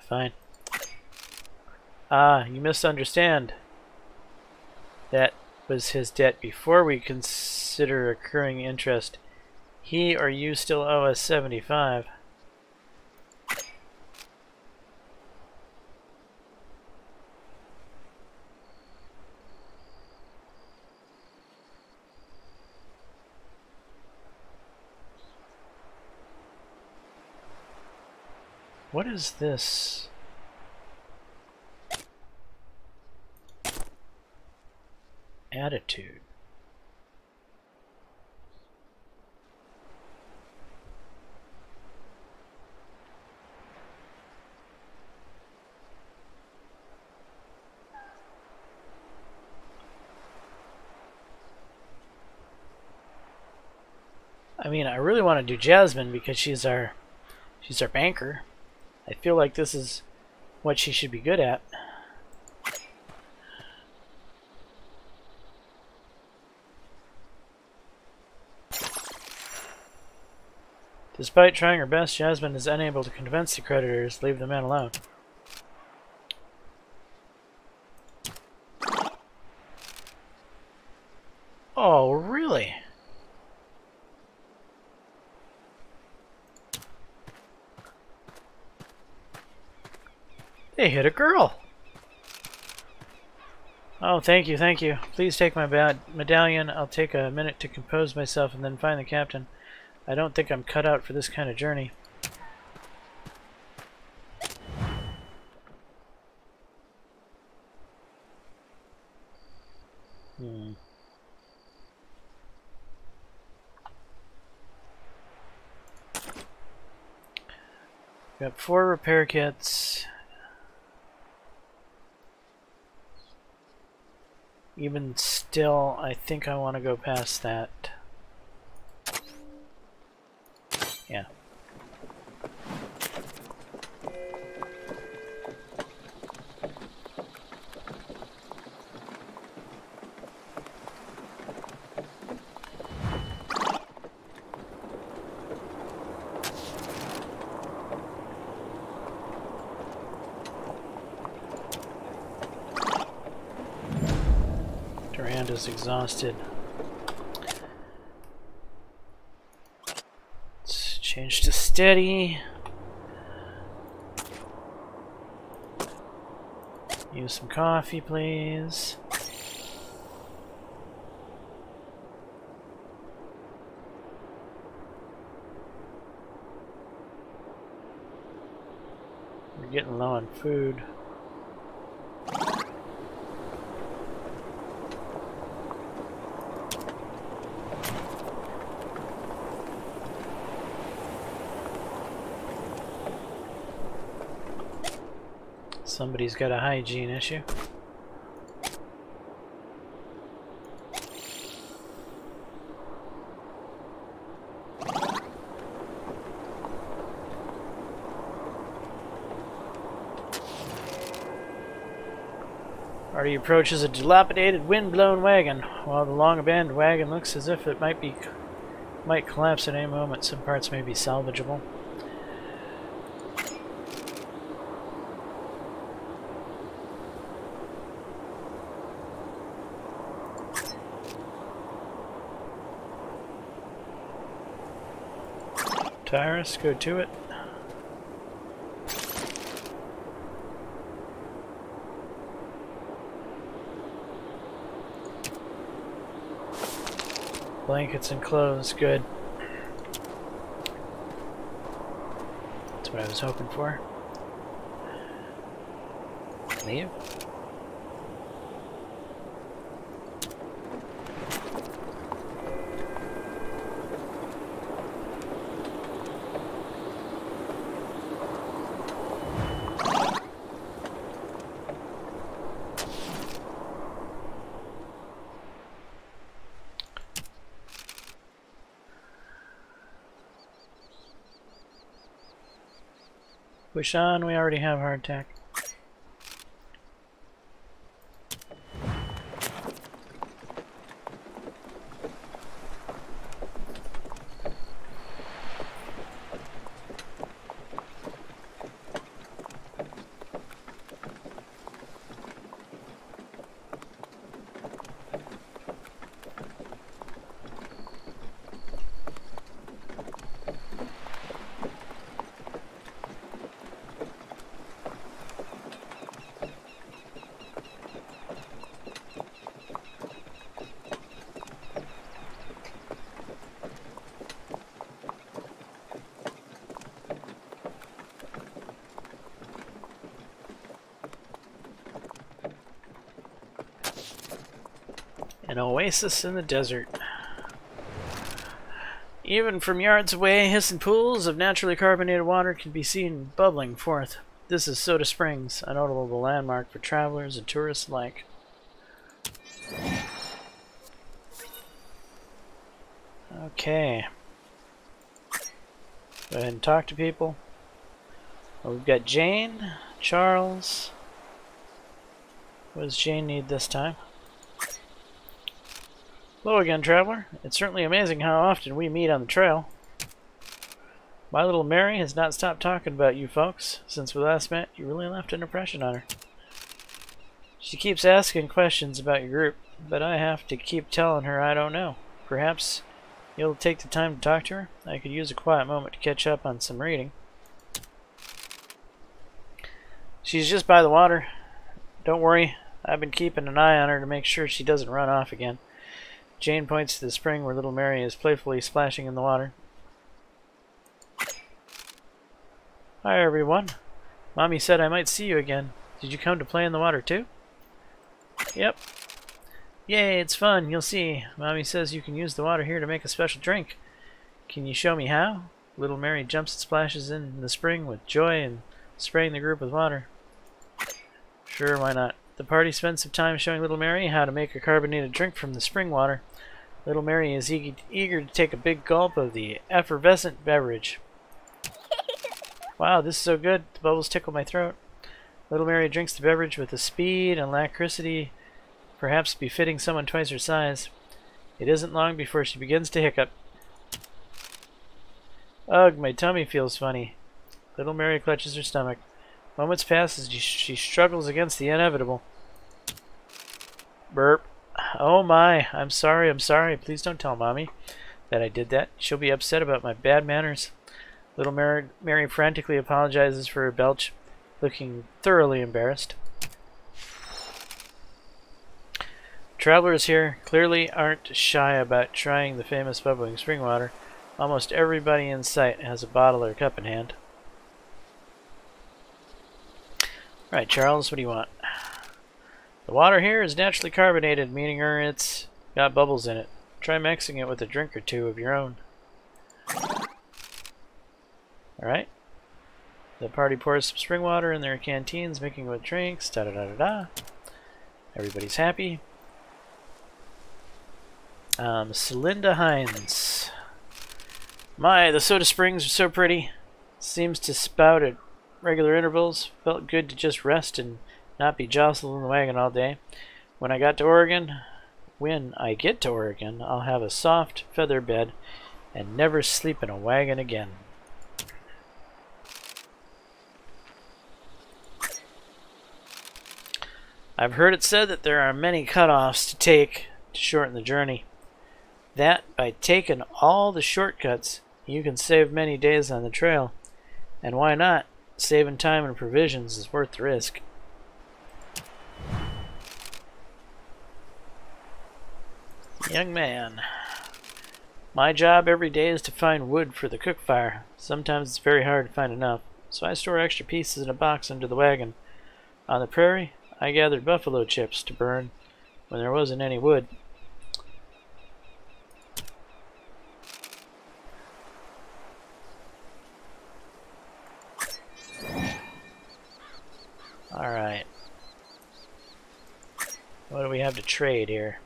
Speaker 1: Fine. Ah, you misunderstand. That was his debt before we consider accruing interest. He or you still owe us 75. What is this? Attitude. I mean, I really want to do Jasmine because she's our banker. I feel like this is what she should be good at. Despite trying her best, Jasmine is unable to convince the creditors to leave the man alone. Oh, really? They hit a girl. Oh, thank you, thank you. Please take my medallion. I'll take a minute to compose myself and then find the captain. I don't think I'm cut out for this kind of journey. Got 4 repair kits. Even still, I think I want to go past that. Yeah. Is exhausted. Let's change to steady. Use some coffee, please. We're getting low on food. Somebody's got a hygiene issue. Party approaches a dilapidated, wind-blown wagon. While the long-abandoned wagon looks as if it might collapse at any moment, some parts may be salvageable. Tyrus, go to it. Blankets and clothes, good. That's what I was hoping for. Leave. Push on, we already have hardtack. An oasis in the desert. Even from yards away, hissing pools of naturally carbonated water can be seen bubbling forth. This is Soda Springs, a notable landmark for travelers and tourists alike. Okay. Go ahead and talk to people. Well, we've got Jane, Charles. What does Jane need this time? Hello again, traveler. It's certainly amazing how often we meet on the trail. My little Mary has not stopped talking about you folks. Since we last met, you really left an impression on her. She keeps asking questions about your group, but I have to keep telling her I don't know. Perhaps you'll take the time to talk to her? I could use a quiet moment to catch up on some reading. She's just by the water. Don't worry, I've been keeping an eye on her to make sure she doesn't run off again. Jane points to the spring where little Mary is playfully splashing in the water. Hi, everyone. Mommy said I might see you again. Did you come to play in the water, too? Yep. Yay, it's fun. You'll see. Mommy says you can use the water here to make a special drink. Can you show me how? Little Mary jumps and splashes in the spring with joy and spraying the group with water. Sure, why not? The party spends some time showing little Mary how to make a carbonated drink from the spring water. Little Mary is eager to take a big gulp of the effervescent beverage. Wow, this is so good. The bubbles tickle my throat. Little Mary drinks the beverage with a speed and alacrity perhaps befitting someone twice her size. It isn't long before she begins to hiccup. Ugh, my tummy feels funny. Little Mary clutches her stomach. Moments pass as she struggles against the inevitable. Burp. Oh my, I'm sorry. Please don't tell Mommy that I did that. She'll be upset about my bad manners. Little Mary frantically apologizes for her belch, looking thoroughly embarrassed. Travelers here clearly aren't shy about trying the famous bubbling spring water. Almost everybody in sight has a bottle or cup in hand. Right, Charles, what do you want? The water here is naturally carbonated, meaning it's got bubbles in it. Try mixing it with a drink or two of your own. Alright. The party pours some spring water in their canteens, making it with drinks. Da-da-da-da-da. Everybody's happy. Celinda Hines. My, the soda springs are so pretty. Seems to spout at regular intervals. Felt good to just rest and not be jostled in the wagon all day. When I get to Oregon, I'll have a soft feather bed and never sleep in a wagon again. I've heard it said that there are many cutoffs to take to shorten the journey. That by taking all the shortcuts, you can save many days on the trail. And why not? Saving time and provisions is worth the risk. Young man. My job every day is to find wood for the cook fire. Sometimes it's very hard to find enough, so I store extra pieces in a box under the wagon. On the prairie, I gathered buffalo chips to burn when there wasn't any wood. Alright. What do we have to trade here?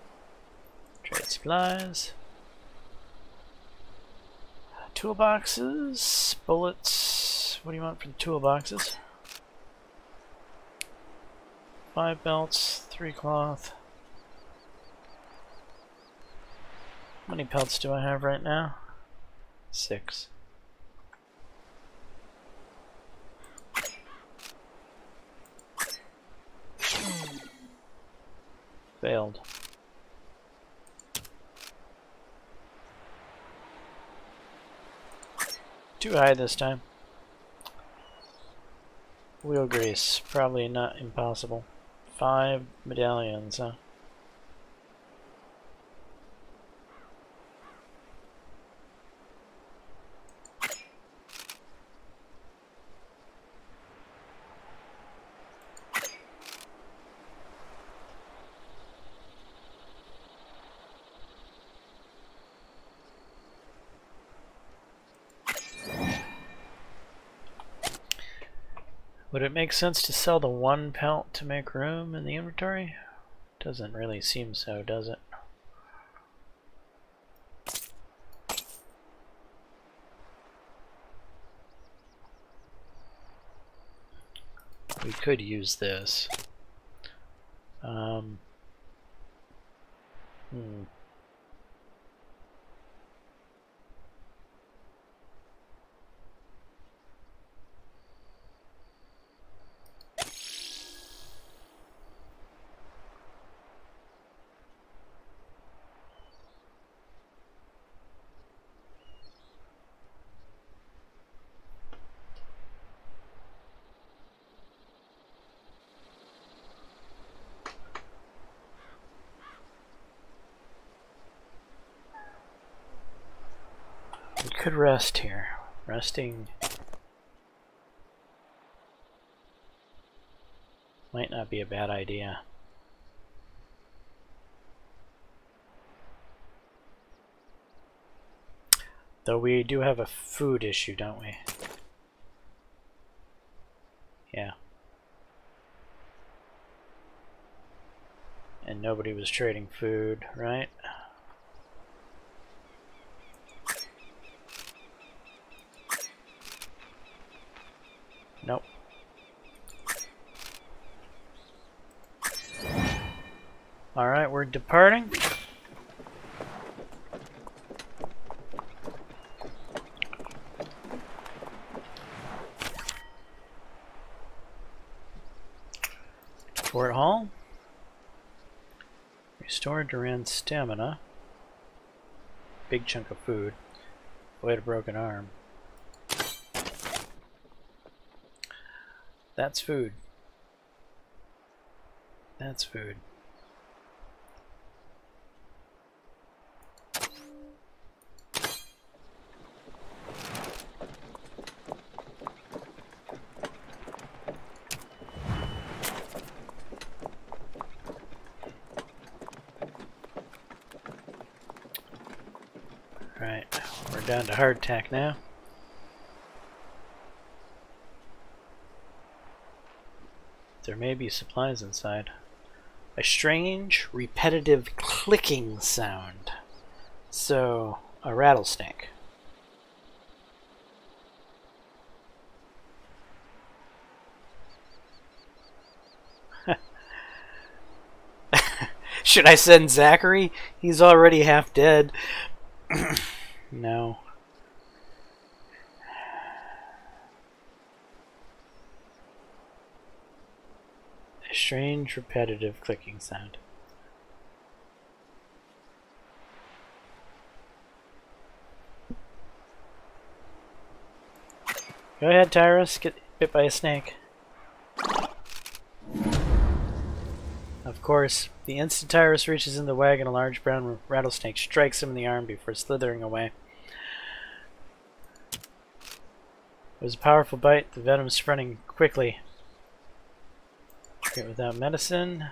Speaker 1: Trade supplies. Toolboxes. Bullets. What do you want for the toolboxes? 5 belts. 3 cloth. How many pelts do I have right now? 6. Failed. Too high this time. Wheel grease, probably not impossible. 5 medallions, huh? Would it make sense to sell the 1 pelt to make room in the inventory? Doesn't really seem so, does it? We could use this. We could rest here. Resting might not be a bad idea. Though we do have a food issue, don't we? Yeah. And nobody was trading food, right? Nope. Alright, we're departing. Fort Hall. Restore Duran's stamina. Big chunk of food. Avoid a broken arm. That's food. That's food. Right, we're down to hardtack now. There may be supplies inside. A strange, repetitive clicking sound. So, a rattlesnake. Should I send Zachary? He's already half dead. No. A strange, repetitive clicking sound. Go ahead, Tyrus. Get bit by a snake. Of course, the instant Tyrus reaches in the wagon, a large brown rattlesnake strikes him in the arm before slithering away. It was a powerful bite, the venom spreading quickly. Treat without medicine.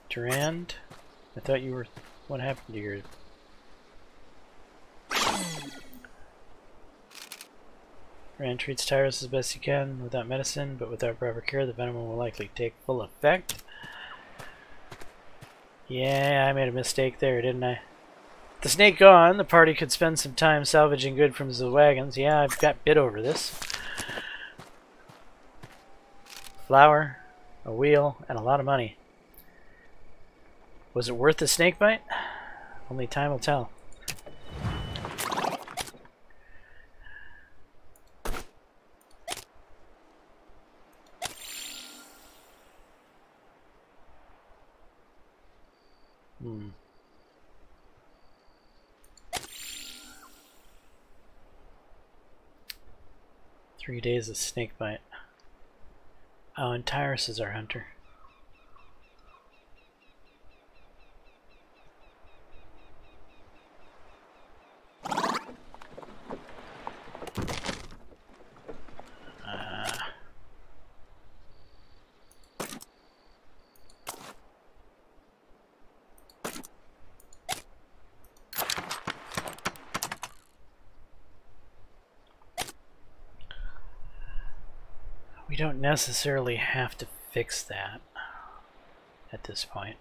Speaker 1: Durand, I thought you were... What happened to your... Durand treats Tyrus as best he can without medicine, but without proper care, the venom will likely take full effect. Yeah, I made a mistake there, didn't I? The snake gone, the party could spend some time salvaging good from the wagons. Yeah, I've got bit over this. Flour, a wheel, and a lot of money. Was it worth the snake bite? Only time will tell. Hmm. Three days of snake bite. Oh, and Tyrus is our hunter. We don't necessarily have to fix that at this point.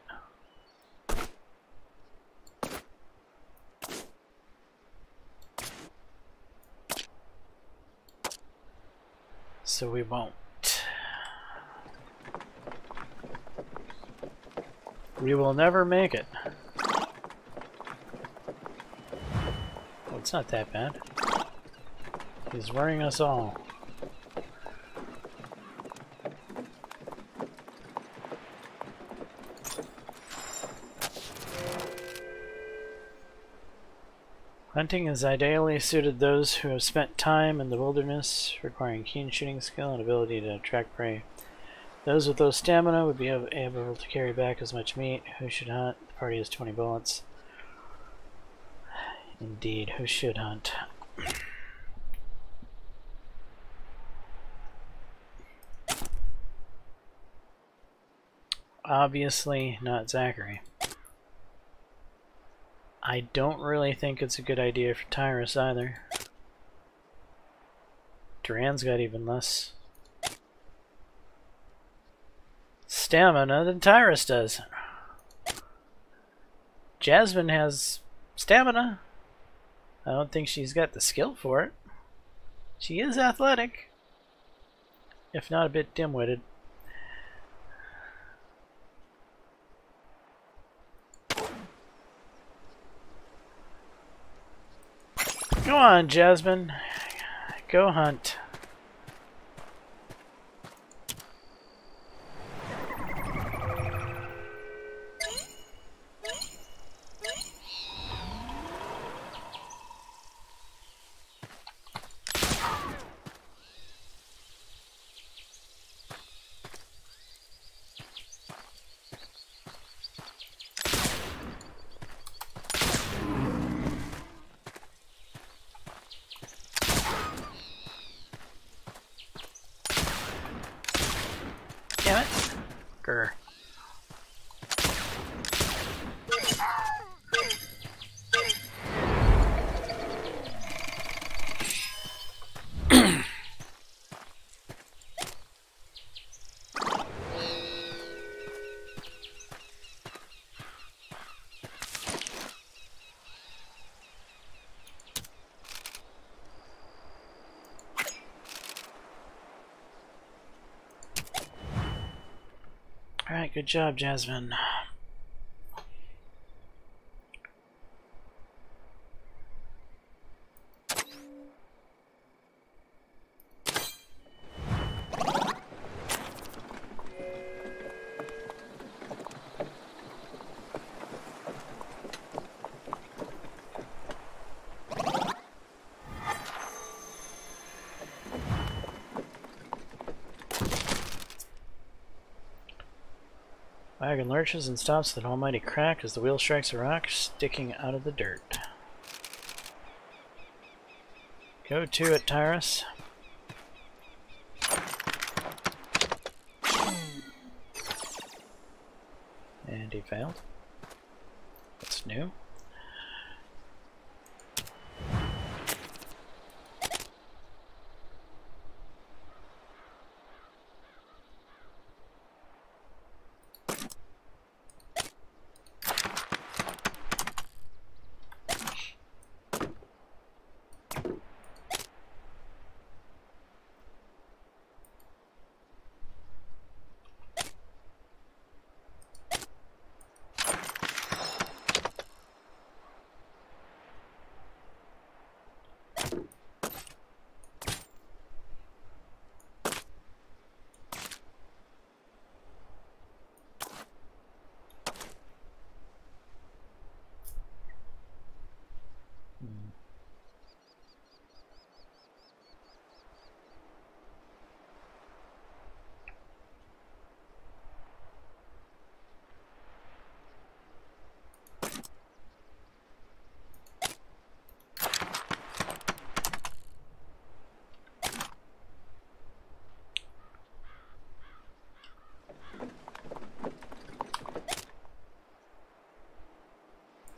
Speaker 1: So we won't. We will never make it. Well, it's not that bad. He's worrying us all. Hunting is ideally suited those who have spent time in the wilderness, requiring keen shooting skill and ability to attract prey. Those with low stamina would be able to carry back as much meat. Who should hunt? The party has 20 bullets. Indeed, who should hunt? Obviously not Zachary. I don't really think it's a good idea for Tyrus either. Duran's got even less stamina than Tyrus does. Jasmine has stamina. I don't think she's got the skill for it. She is athletic, if not a bit dim-witted. Go on, Jasmine. Go hunt. Damn it. Grr. Alright, good job, Jasmine. Wagon lurches and stops with an almighty crack as the wheel strikes a rock sticking out of the dirt. Go to it, Tyrus. And he failed. That's new.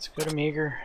Speaker 1: Let's go to Meager.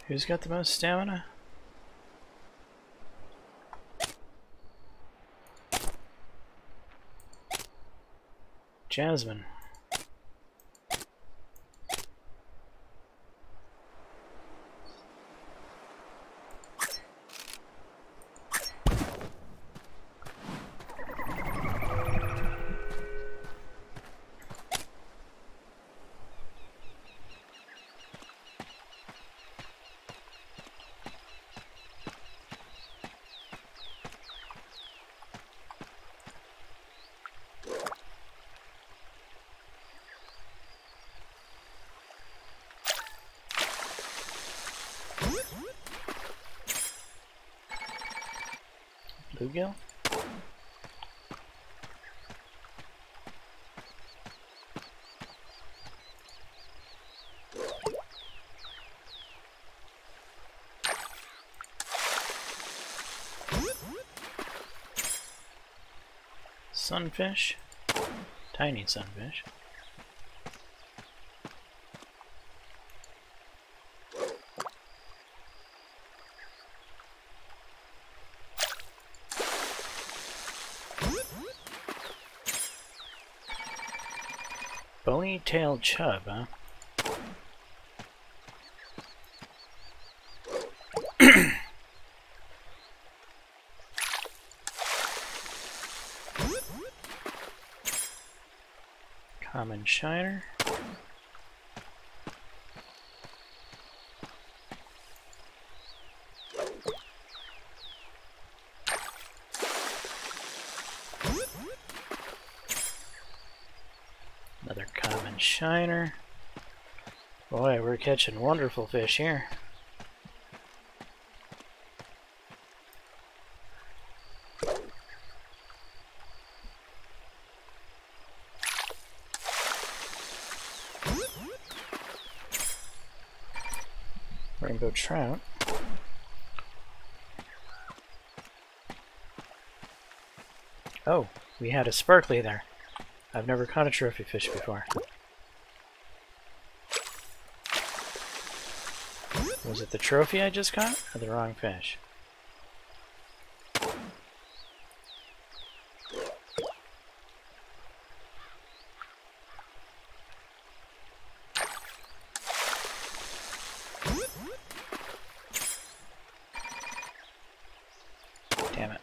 Speaker 1: Who's got the most stamina? Jasmine. Bluegill? Sunfish? Tiny sunfish. Bony-tailed chub, huh? Common shiner. Another common shiner. Boy, we're catching wonderful fish here. Rainbow trout. Oh, we had a sparkly there. I've never caught a trophy fish before. Was it the trophy I just caught, or the wrong fish? Damn it.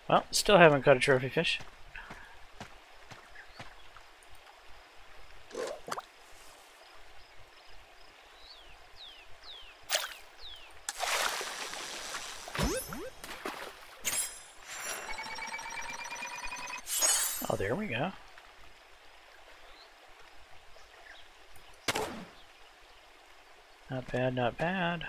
Speaker 1: Well, still haven't caught a trophy fish. Oh, there we go. Not bad, not bad.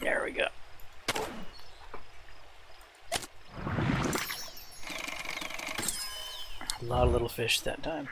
Speaker 1: There we go. A lot of little fish that time.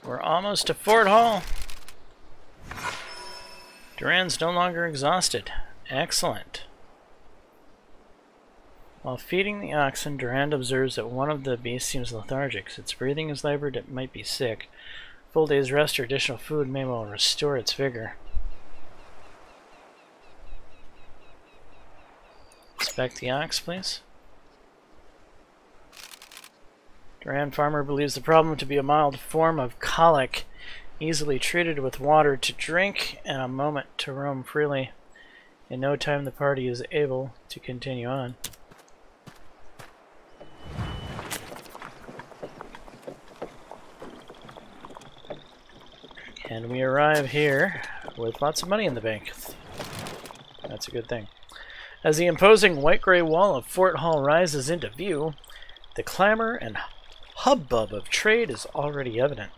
Speaker 1: We're almost to Fort Hall. Duran's no longer exhausted. Excellent. While feeding the oxen, Durand observes that one of the beasts seems lethargic. Its breathing is labored, it might be sick. Full day's rest or additional food may well restore its vigor. Inspect the ox, please. Durand farmer believes the problem to be a mild form of colic easily treated with water to drink and a moment to roam freely. In no time the party is able to continue on. And we arrive here with lots of money in the bank. That's a good thing. As the imposing white-gray wall of Fort Hall rises into view, the clamor and hubbub of trade is already evident.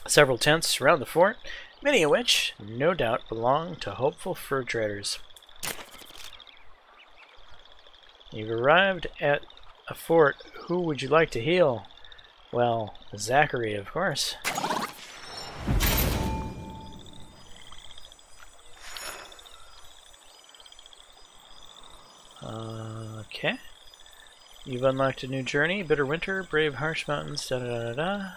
Speaker 1: Several tents surround the fort, many of which, no doubt, belong to hopeful fur traders. You've arrived at a fort. Who would you like to heal? Well, Zachary, of course. Okay. You've unlocked a new journey. Bitter winter, brave harsh mountains, da da da da da.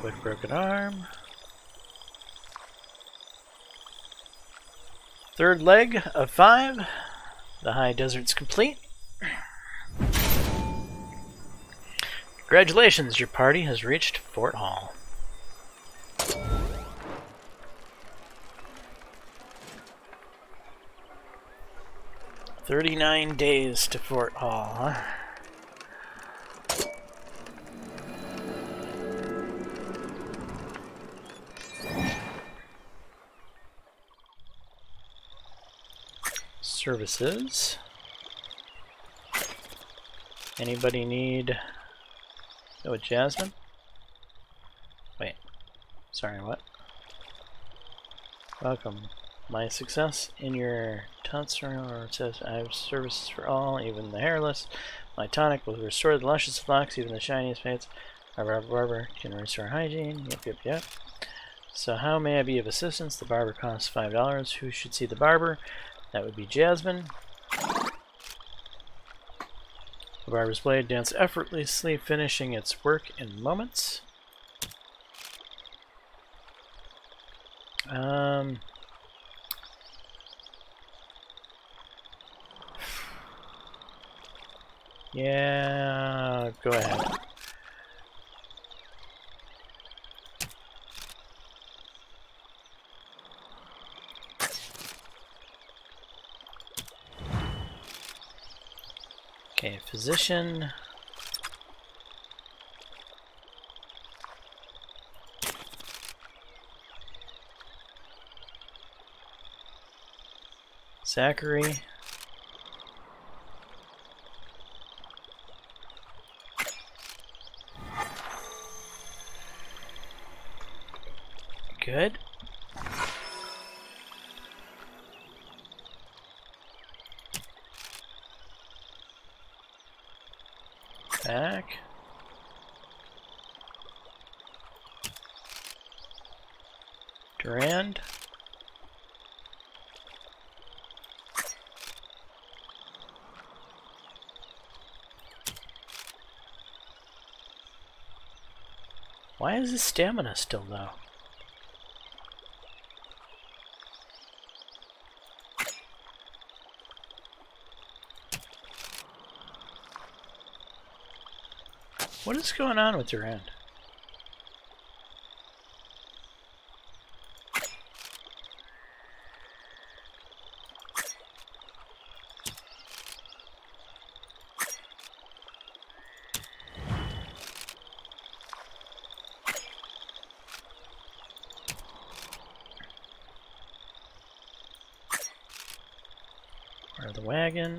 Speaker 1: Quick broken arm. Third leg of 5. The high desert's complete. Congratulations, your party has reached Fort Hall. "39 days to Fort Hall, huh?" Services. Anybody need... Oh, Jasmine? Wait. Sorry, what? Welcome. My success in your tonsure says I have services for all, even the hairless. My tonic will restore the luscious locks, even the shiniest fates. Our barber can restore hygiene. Yep. So how may I be of assistance? The barber costs $5. Who should see the barber? That would be Jasmine. The barber's blade danced effortlessly, finishing its work in moments. Yeah, go ahead. Okay, physician. Zachary. Good. Back. Durand. Why is his stamina still low? What is going on with Durand? Where the wagon?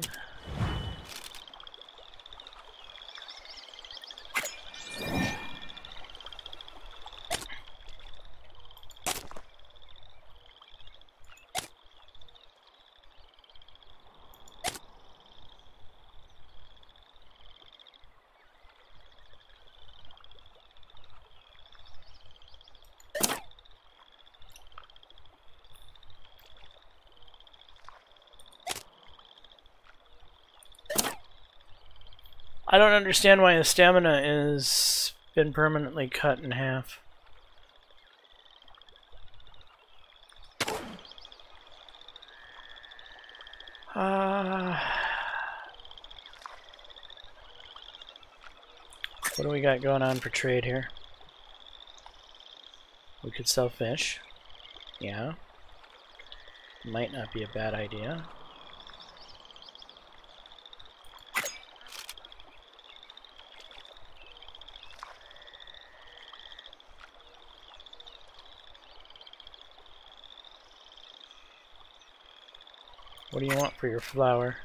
Speaker 1: I don't understand why his stamina is been permanently cut in half. What do we got going on for trade here? We could sell fish. Yeah. Might not be a bad idea. What do you want for your flour?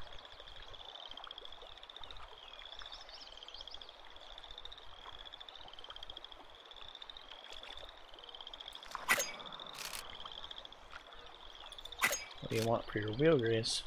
Speaker 1: What do you want for your wheel grease?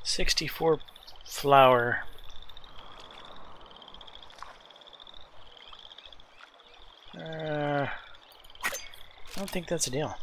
Speaker 1: $64 flour. I don't think that's a deal.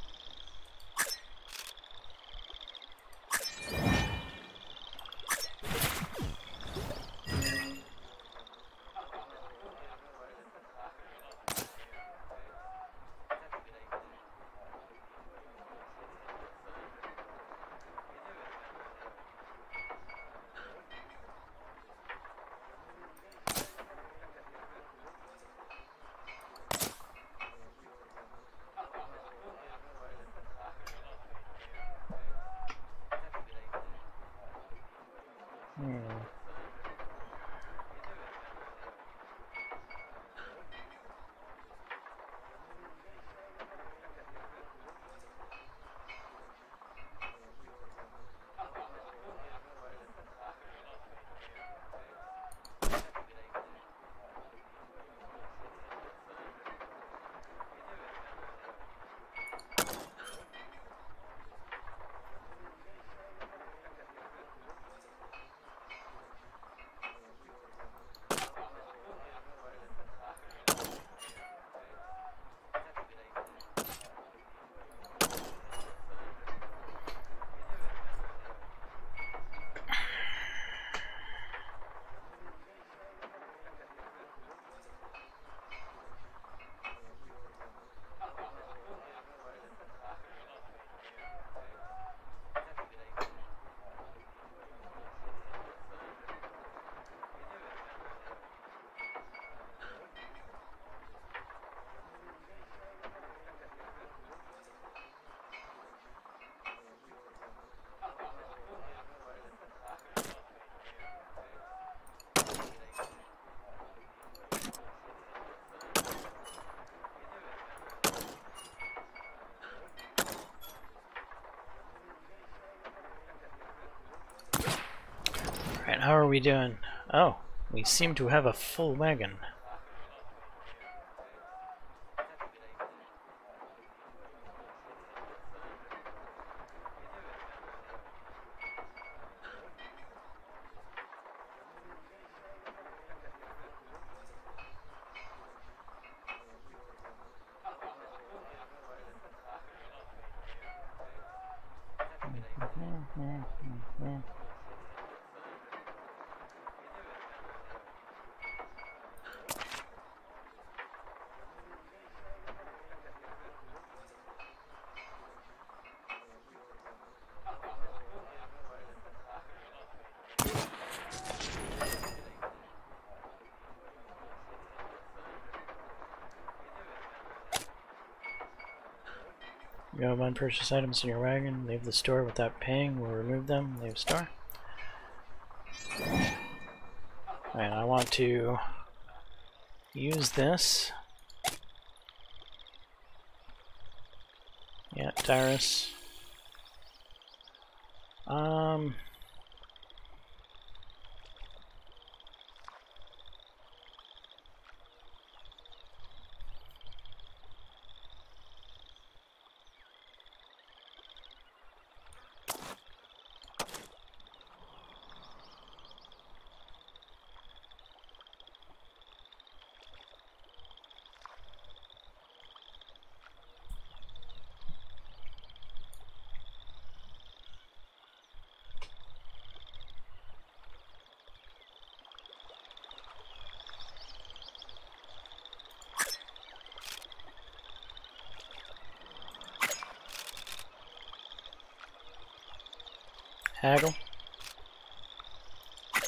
Speaker 1: Alright, how are we doing? Oh, we seem to have a full wagon. You have unpurchased items in your wagon. Leave the store without paying. We'll remove them. Leave store. And I want to use this. Yeah, Tyrus. Haggle.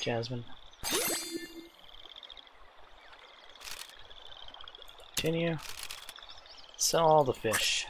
Speaker 1: Jasmine. Continue. Sell all the fish.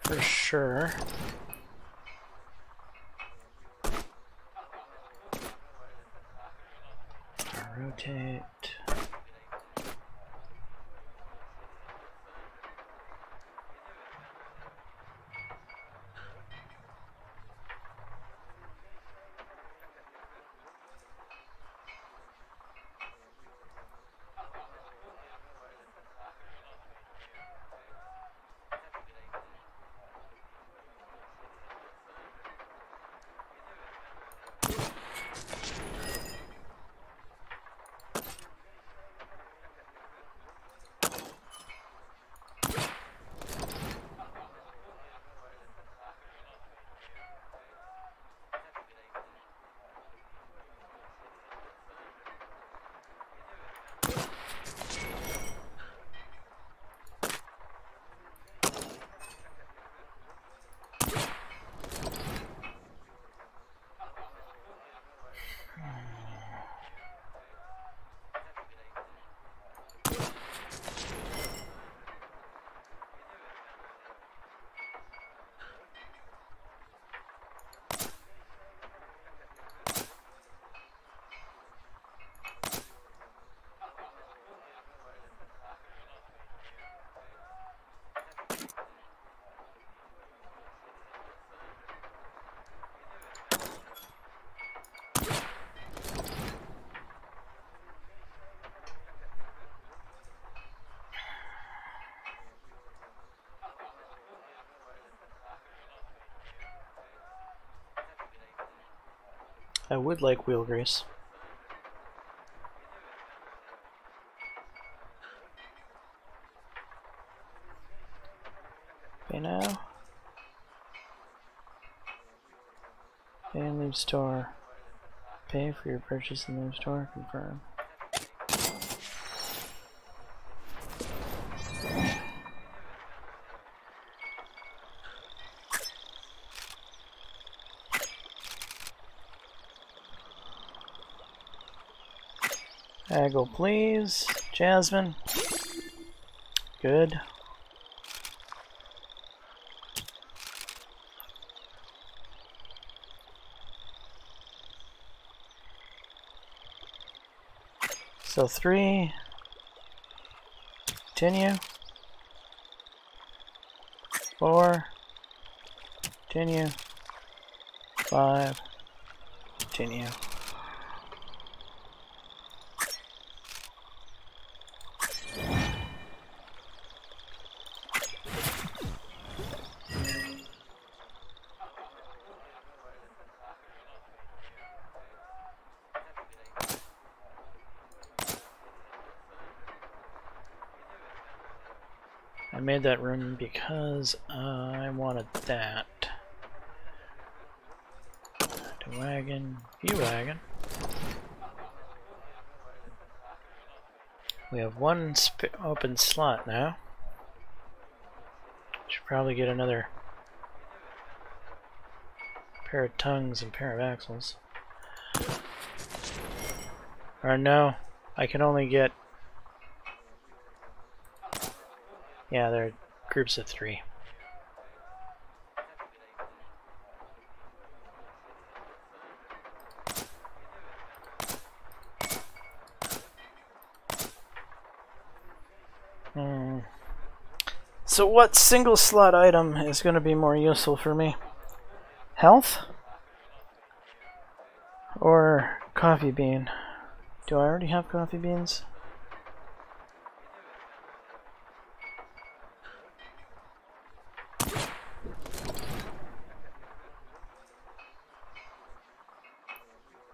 Speaker 1: For sure. Rotate. I would like wheel grease. Pay now. Pay in leave store. Pay for your purchase in leave store. Confirm. Haggle, please. Jasmine. Good. So 3. Continue. 4. Continue. 5. Continue. I made that room because I wanted that. The wagon, you wagon. We have one open slot now. Should probably get another pair of tongues and pair of axles. Or no, I can only get... Yeah, they're groups of 3. So what single slot item is going to be more useful for me? Health? Or coffee bean? Do I already have coffee beans?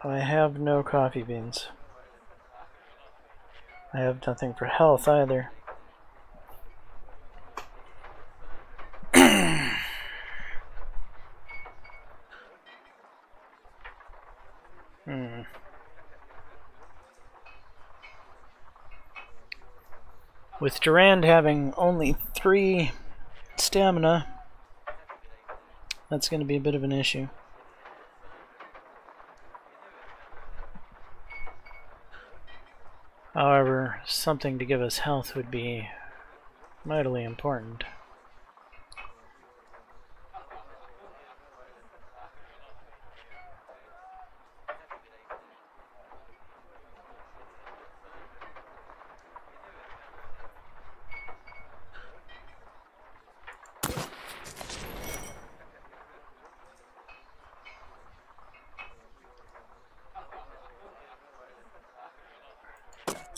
Speaker 1: I have no coffee beans. I have nothing for health either. With Durand having only 3 stamina, that's going to be a bit of an issue. However, something to give us health would be mightily important.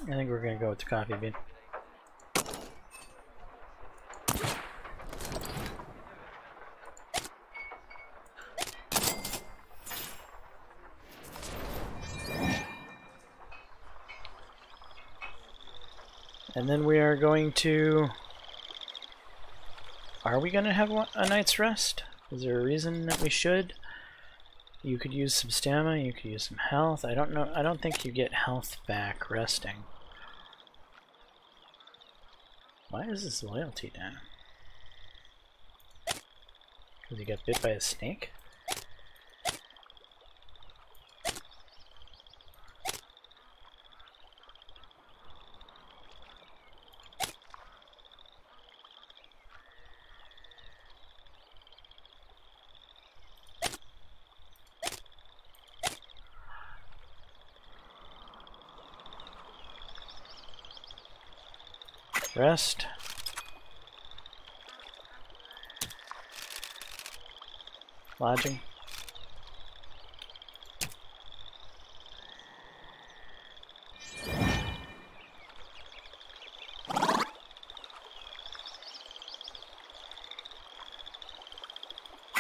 Speaker 1: I think we're going to go with the coffee bean. And then we are going to... Are we going to have a night's rest? Is there a reason that we should? You could use some stamina, you could use some health. I don't know. I don't think you get health back resting. Why is his loyalty down? Because he got bit by a snake? Rest. Lodging.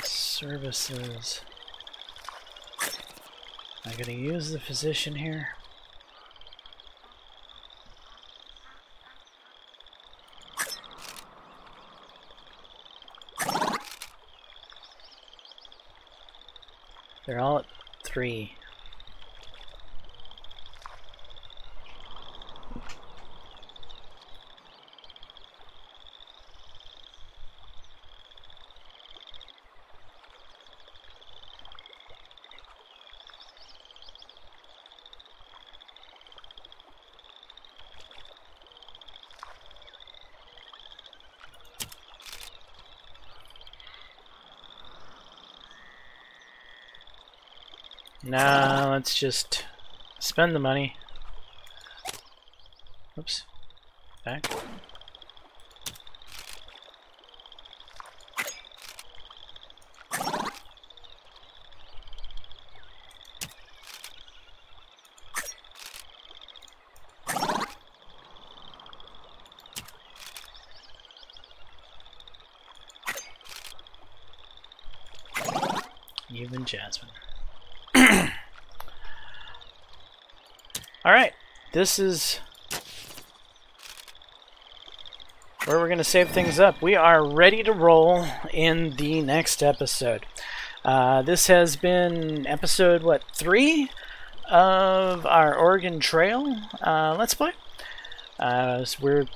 Speaker 1: Services. I'm gonna use the physician here. They're all at 3. Nah, let's just spend the money. Oops. Back. Even Jasmine. Alright, this is where we're going to save things up. We are ready to roll in the next episode. This has been episode, what, 3 of our Oregon Trail Let's Play. So we're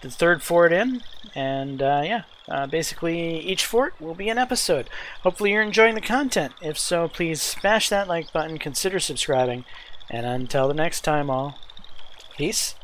Speaker 1: the third fort in, and yeah, basically each fort will be an episode. Hopefully you're enjoying the content. If so, please smash that like button, consider subscribing, and until the next time all, peace.